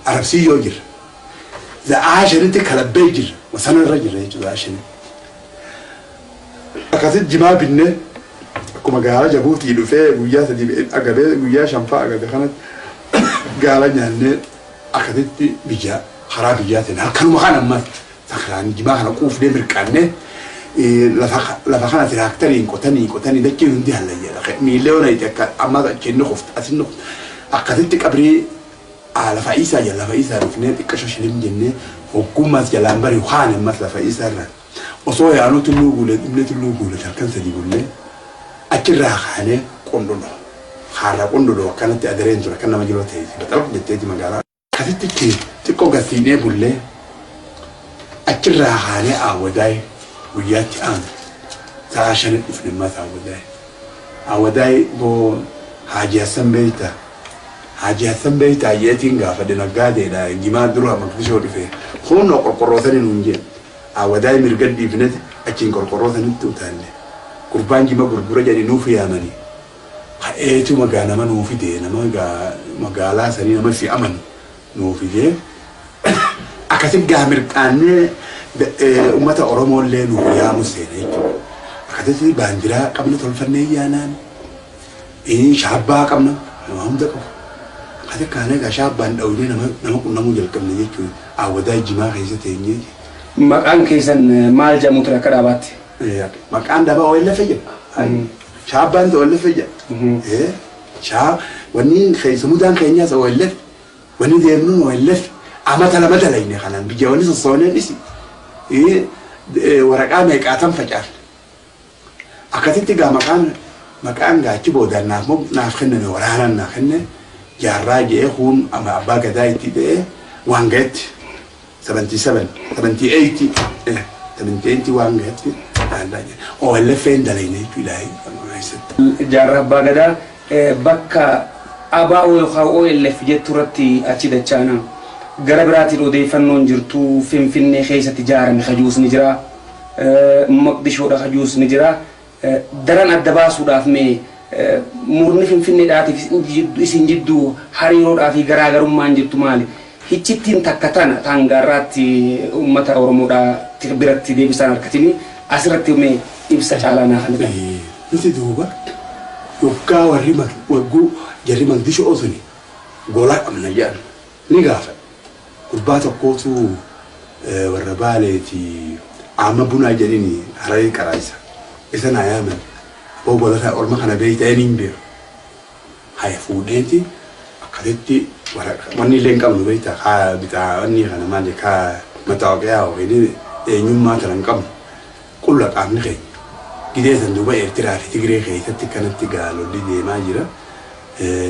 arabsiyyoo jira za'aa shanitti kalabbee jira wasanarra jira jechuudha za'aa shanii akkasitti jimaa binnee akkuma gaala Jabuutii dhufee guyyaa sadii agabee guyyaa shanfaa agabe kanatti gaala nyaannee akkasitti biyyaa karaa biyyaatiin halkanuma kan ammas sakraan jimaa kana quufnee mirqaannee lafa kana tiraakteriin qotanii dachee hundi hallayyeedha. Miillee ona itti akka ammas achiin qofti asin akkasitti qabrii lafa isaa jala lafa isaa dhufnee xiqqasho shilim jennee hoggummaas jalaan bari waan ammas lafa isaa irraa osoo yaanuu tulluu guule halkan sadii bullee achirraa kaanee qondolo haala qondolo akkanatti adareen tura kan nama jiroo ta'e baxalaq jetteeti magaalaa. Akkasitti xiqqoo gasiinee bullee achirraa kaanee Awwadaay guyyaatti aanu sa'a shanii dhufne mata Awwadaay boo Haaji Hassan beeyta yeetiin gaafa dinagaadeedha jimaa dura Maqdishoo dhufe hunnoo qorqorrootanii nuun jedhe Awwadaay mirga dhiifnete achiin qorqorrootanitti utaalle gurbaan jima gurgura jedhe nuuf yaamanii ka'eetu magaa nama nuufi dee nama magaalaa sanii nama fi amanu nuufi dee akkasitti gaamirqaannee uummata Oromoo illee nu yaamu seenee akkasitti baandiraa qabna tolfannee yaanaan shaabbaa qabna nama hunda qabu akkasitti kaanee gaa shaabbaan dhawinee nama qunnamuu jalqabne jechuudha awwadaa jimaa keessa teenyee. Maqaan keessan maal jedhamu ture akka dhaabaatti? Maqaan dhaabaa OLF jedhama. Shaabbaan ta'e OLF jedhama. Wanni keessumudaan keenyaas OLF wanni deemnuun OLF amata lama dalayne kanaan biyya wanni sossooneen dhisi. Waraqaa meeqaatan facaafne. Akkasitti gaa maqaan gaachi boodaan naaf kenname waraanaan naaf kenne jaarraa jedhee kun abbaa gadaa itti ta'ee waan ga'etti 77, 78, 78 waan ga'etti OLF'n dalayne jechuudha. Jaarraa abbaa gadaa bakka ABO yookaan OLF jettu irratti achi dachaana. Gara biraatiin odeeffannoon jirtu Finfinnee keessatti ijaarame hajuus ni jira. Maqdishoodha hajuus ni jira. Daran adda baasuudhaaf mee murni Finfinneedhaatiif isin jidduu hariiroodhaa fi garaagarummaan jirtu maali? Hichittiin takka tana tangaarraatti uummata Oromoodhaa biratti deebisaan harkatini asirratti mee ibsa caalaa naa kan ta'e. Nuti duuba yokkaa warri wagguu jarri Maqdishoo osoni golaa qabna jedhan ni gaafa. Gurbaa tokkootu warra Baaleeti amma bunaa jedhini Hararii Qaraayisa. Isa naa yaaman bobolata orma kana beeyta eniin beeku. Haya fuudheeti akkasitti wanni illee hin qabnu beeyta kaa bitaa wanni kana maali kaa mataawaqiyaa hojii eenyummaa kana hin qabnu qulla qaamni keenya. Gideessan duuba Eertiraa fi Tigree keessatti kanatti gaalolli deemaa jira.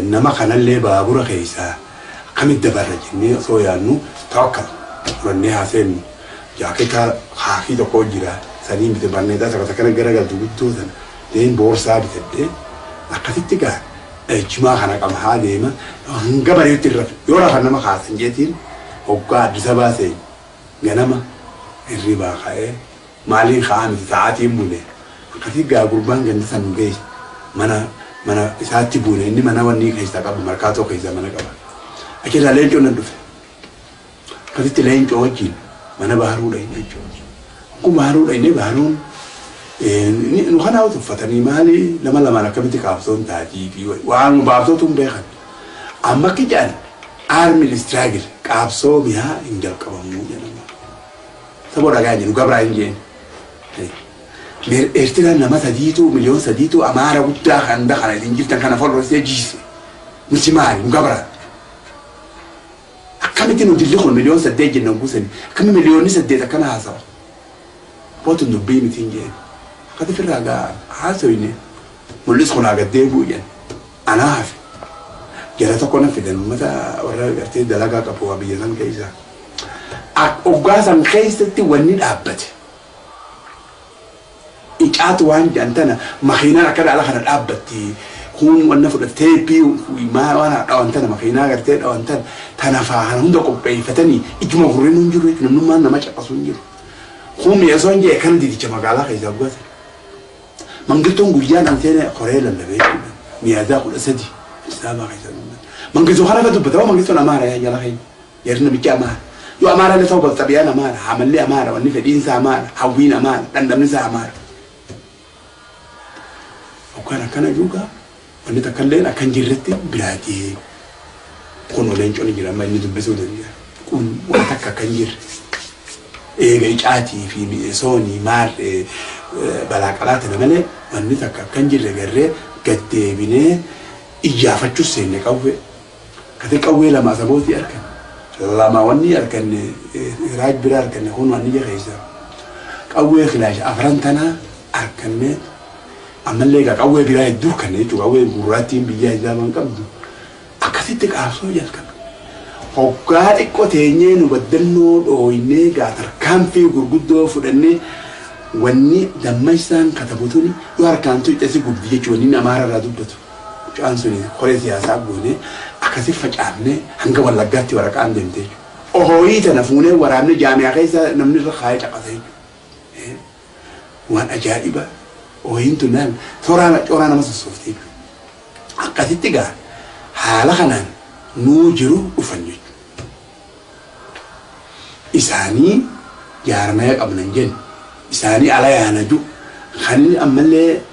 Nama kanallee baabura keessaa akkamitti dabarra jennee osoo yaadnu tawakkal fudhannee haaseennu jaaketaa haafii tokko jira sanii bite barneetaa takka kana garagaltu guddoo sana deem boorsaa bitadhee akkasitti gaa jimaa kana qaba haa deema hanga bareetti irra yoo rafan nama haasan jeetiin hoggaa Addis Ababaa seen ganama hirribaa ka'ee maaliin ka'amti sa'aatiin bune akkasitti gaa gurbaan gandi san nu geesse mana isaatti bune inni mana wanni keessaa qabu markaatoo keessaa mana qaba. Akira leencoo nan dhufe. Akkasitti leencoo wajjin mana baaruudha inni jechuudha. Kun baaruudha inni baaruun nu kana uffatanii maali lama akkamitti kaabsoon taatii fi waan baabsootu hin beekan. Amma akka jedhan army struggle qaabsoo mi'aa hin jalqabamuu jedhama. Saboo dhagaa jennu gabraa hin jeen. Eertiraan nama miliyoon 3 Amaara guddaa kan dakana isin jirtan kana folloosee jiise. Nuti maali nu gabraa. Akkamitti nu dilli kun miliyoon 8 jennan kuusani akkami miliyoonni 8 akkana haasawa. Bootu dubbii miti hin jeen. Akkati firraa gaa haasawiine mul'is kun agaddee bu'uyan. Anaa hafe. Jala tokko na fidan uummata warra gartee dalagaa qabu biyya san keessa. Oggaa san keessatti wanni dhaabbate. Icaatu waan jantana makiinaan akka dhaala kana dhaabbatti kun wanna fudhattee bii maa waan dhawantana makiinaa gartee dhawantana tana faana hunda qopheeffatanii ijuma gurreen hin jiru namnummaan nama caqasu hin jiru. Kun mi'eessoon jee kan didicha magaalaa keessaa bu'ate. Mangiltoon guyyaan anteenee qoree lallabee mi'aadaa 13 isaabaa keessaa. Mangiltoo kana dubbata mangiltoon Amaara yaa jala keenya yerna bicha Amaara. Yoo Amaara illee ta'u balxabiyaan Amaara hamallee Amaara wanni fedhiinsa Amaara hawwiin Amaara dhandhamnisaa Amaara. Kana juga wanti takkalleen akkan jirretti biraatee kun leencoon jira amma inni dubbisuu danda'a. Kun waan takka akkan jirre eega icaatii fi mi'eessoonii maal balaa qalaatana malee wanti takka akkan jirre garree gaddeebinee iyyaafachuus seenne qawwee. Kati qawwee lama sabootii argan. Lama wanni argan raaj bira argan kun wanni jaheessa. Qawwee kilaash afran tanaa arganne. Amallee qawwee biraa hedduu kan jechuudha qawwee gurraattiin biyya hidhaman qabdu akkasitti qaabsoo jalqabe. Hoggaa xiqqoo teenyee nu baddannoo dhooynee tarkaanfii gurguddoo fudhannee wanni dammaisaan katabutuni yoo harkaan tuuxesi gubdi jechuudha inni Amaara irraa dubbatu. Mucaan suni qoree siyaasaa goonee akkasitti facaafnee hanga Wallaggaatti waraqaan deemtee jechuudha. Ohooyii tana fuunee waraabnee jaamiyaa keessa namni irra kaayee caqasee jechuudha. Waan ajaa'iba. Ohintu nan corana nama sosofti akkasitti gaa haala kanaan nuu jiru dhufanne إساني جارما قبل نجن إساني على أنا جو خلني أملي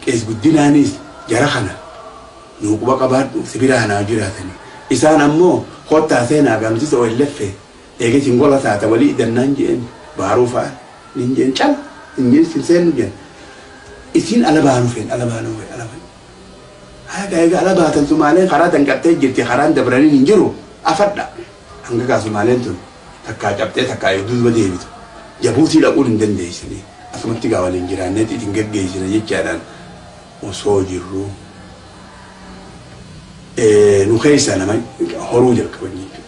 كيس بدينانيس جرخنا نوقبا قبار سبيرا أنا جراتني إسان أمو خطة سينا قام تسوي اللفة إيجي تنقول ساعة ولي دنان جن بعروفة نجن شل نجن سلسلة نجن إسين على بعروفين على بعروفين على بعروفين هذا على بعض السوماليين خراتن كتير جت خران دبراني نجرو أفرد hanga ka Somalian tun takka capte takka yudus ba deebitu jabuuti la qulin dandeessini asumatti gaa waliin jiraanneeti itin geggeessina jechaadhaan osoo jirru nu keessa nama horuu jalqaban jechuudha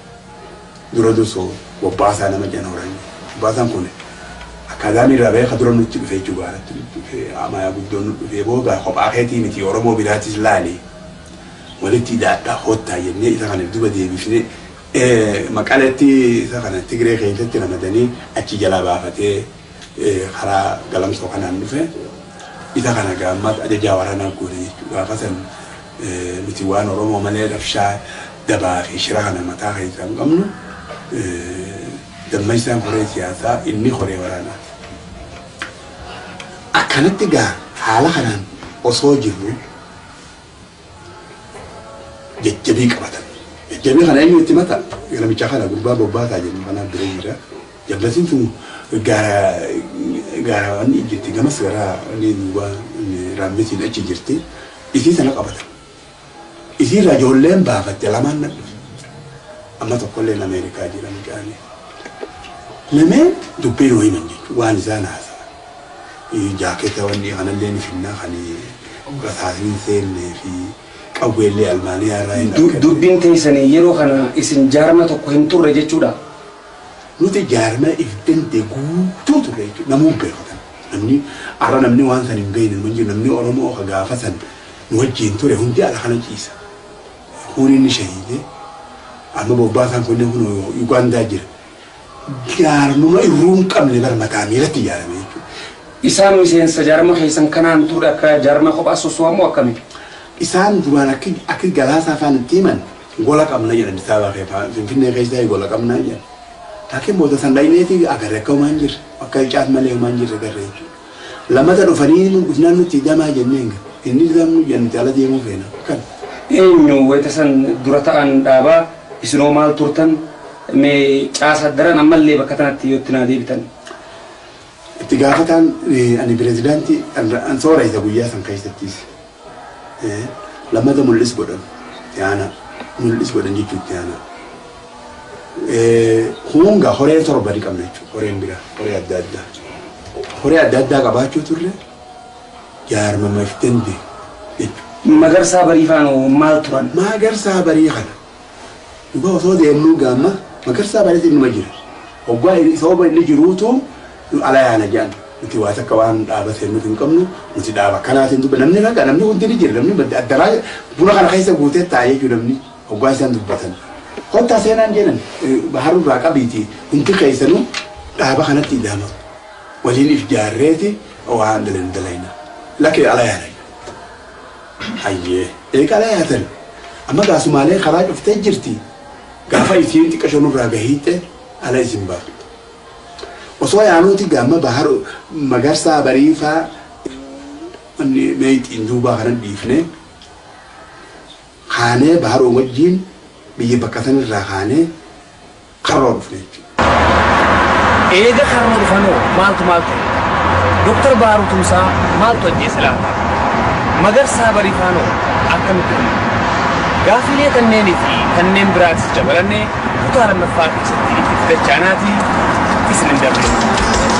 dura dursoo bobbaasaa nama jana horan bobbaasaan kun akkaadaamii irraa beeka dura nutti dhufe jechuudha gaaratti dhufe amaayaa guddoon nu dhufe boogaa kophaa keetii miti Oromoo biraatis laali walitti daadhaa hottaa jennee isa kana duba deebifne maqaletti isa kana Tigree keessatti ramadanii achi jalaa baafatee karaa galamsoo kanaan dhufe isa kana gaammas ajajaa waraanaa goone jechuudha gaafa san nuti waan Oromoo malee rabshaa dabaa fi shira kana mataa keessa hin qabnu dammaisaan koree siyaasaa inni koree waraanaa akkanatti gaa haala kanaan osoo jirru jajjabii qabatan jajjabii kana eenyu itti mata galamicha kana gurbaa bobbaasaa jennu kanaan bira jira jablatiin tun gaara wanni ijjitti gamas garaa ni duuba raammetiin achi jirti isii sana qabatan isii irraa ijoolleen baafatte lamaan nadhu amma tokkolleen Ameerikaa jira mucaanii lameen dubbiin hoo himan jechuudha waan isaan haasa'a jaaketa wanni kanallee ni finnaa kan rasaasni seennee fi qawweellee Almaaniyaa irraa hin dubbiin teessanii yeroo kana isin jaarma tokko hin turre jechuudha. Nuti jaarma if dandee guutuu turre jechuudha namuu beekatan namni arra namni waan san hin beekne manji namni Oromoo ka gaafa san nu wajjin ture hundi ala kana ciisa huun inni shahiide amma bobbaasaan kunne kun Ugaandaa jira jaarmuma irruun qabne bar mataa miiratti ijaarame jechuudha. Isaan miseensa jaarma keessan kanaan ture akka jaarma kophaa sosoomuu akkami? Isaan duraan akka galaasaa afaan itti himan gola qabna jedhan Addisabaa keessa Finfinnee keessa gola qabna jedhan. Laakiin booda san dhayineeti agarre akka homaan jirre akka caas malee homaan jirre garre jechuudha. Lamata dhufanii dhufnaan nuti jamaa jenneen inni zamnu jenniti ala deemuu feena kan. Eenyu wayita san dura ta'an dhaabaa isinoo maal turtan mee caasa daran ammallee bakka tanatti yoo itti naa deebitan. Itti gaafataan ani pirezidaantii ansoora isa guyyaa san keessattis lamata mul'is godhan yaana mul'is godhan jechuutti yaana. Hunga horeen torba ni qabna jechuudha horeen bira horee adda addaa qabaachuu turre jaarma maftende jechuudha. Magarsaa barii faanoo maal turan? Magarsaa barii kana dhuga osoo deemnuu gaamma magarsaa barii numa jira hoggaa sababa inni jiruutu ala yaana jedhan nuti waa takka waan dhaabatee nuti hin qabnu nuti dhaaba kanaatiin dubba namni ragaa namni hundi ni jira namni addaraa buna kana keessa guutee taa'ee jiru namni hoggaa isaan dubbatan. Kota seenaan jedhan baharuu irraa qabiiti hundi keessanuu dhaaba kanatti ida'ama waliin if jaarreeti waan dalayna lakkee ala yaana hayyee eega ala yaatan amma gaasumaalee karaa cuftee jirti gaafa isiin xiqqashoo nurraa gahiitte ala isin baatu osoo yaanuuti gaamma baharuu magarsaa bariifaa meexiin duubaa kanan dhiifne kaanee baharuu wajjiin biyya bakka sanirraa kaanee karroo dhufne jechuudha. Eega karroo dhufanoo maaltu Doktor Baharuu Tumsaa maaltu ajjeese laata? Magarsaa bariifaanoo akkamitti dhume? Gaafilee kanneenii fi kanneen biraatis dabalannee kutaa lammaffaa keessatti itti dachaanaatii isin hin dabre.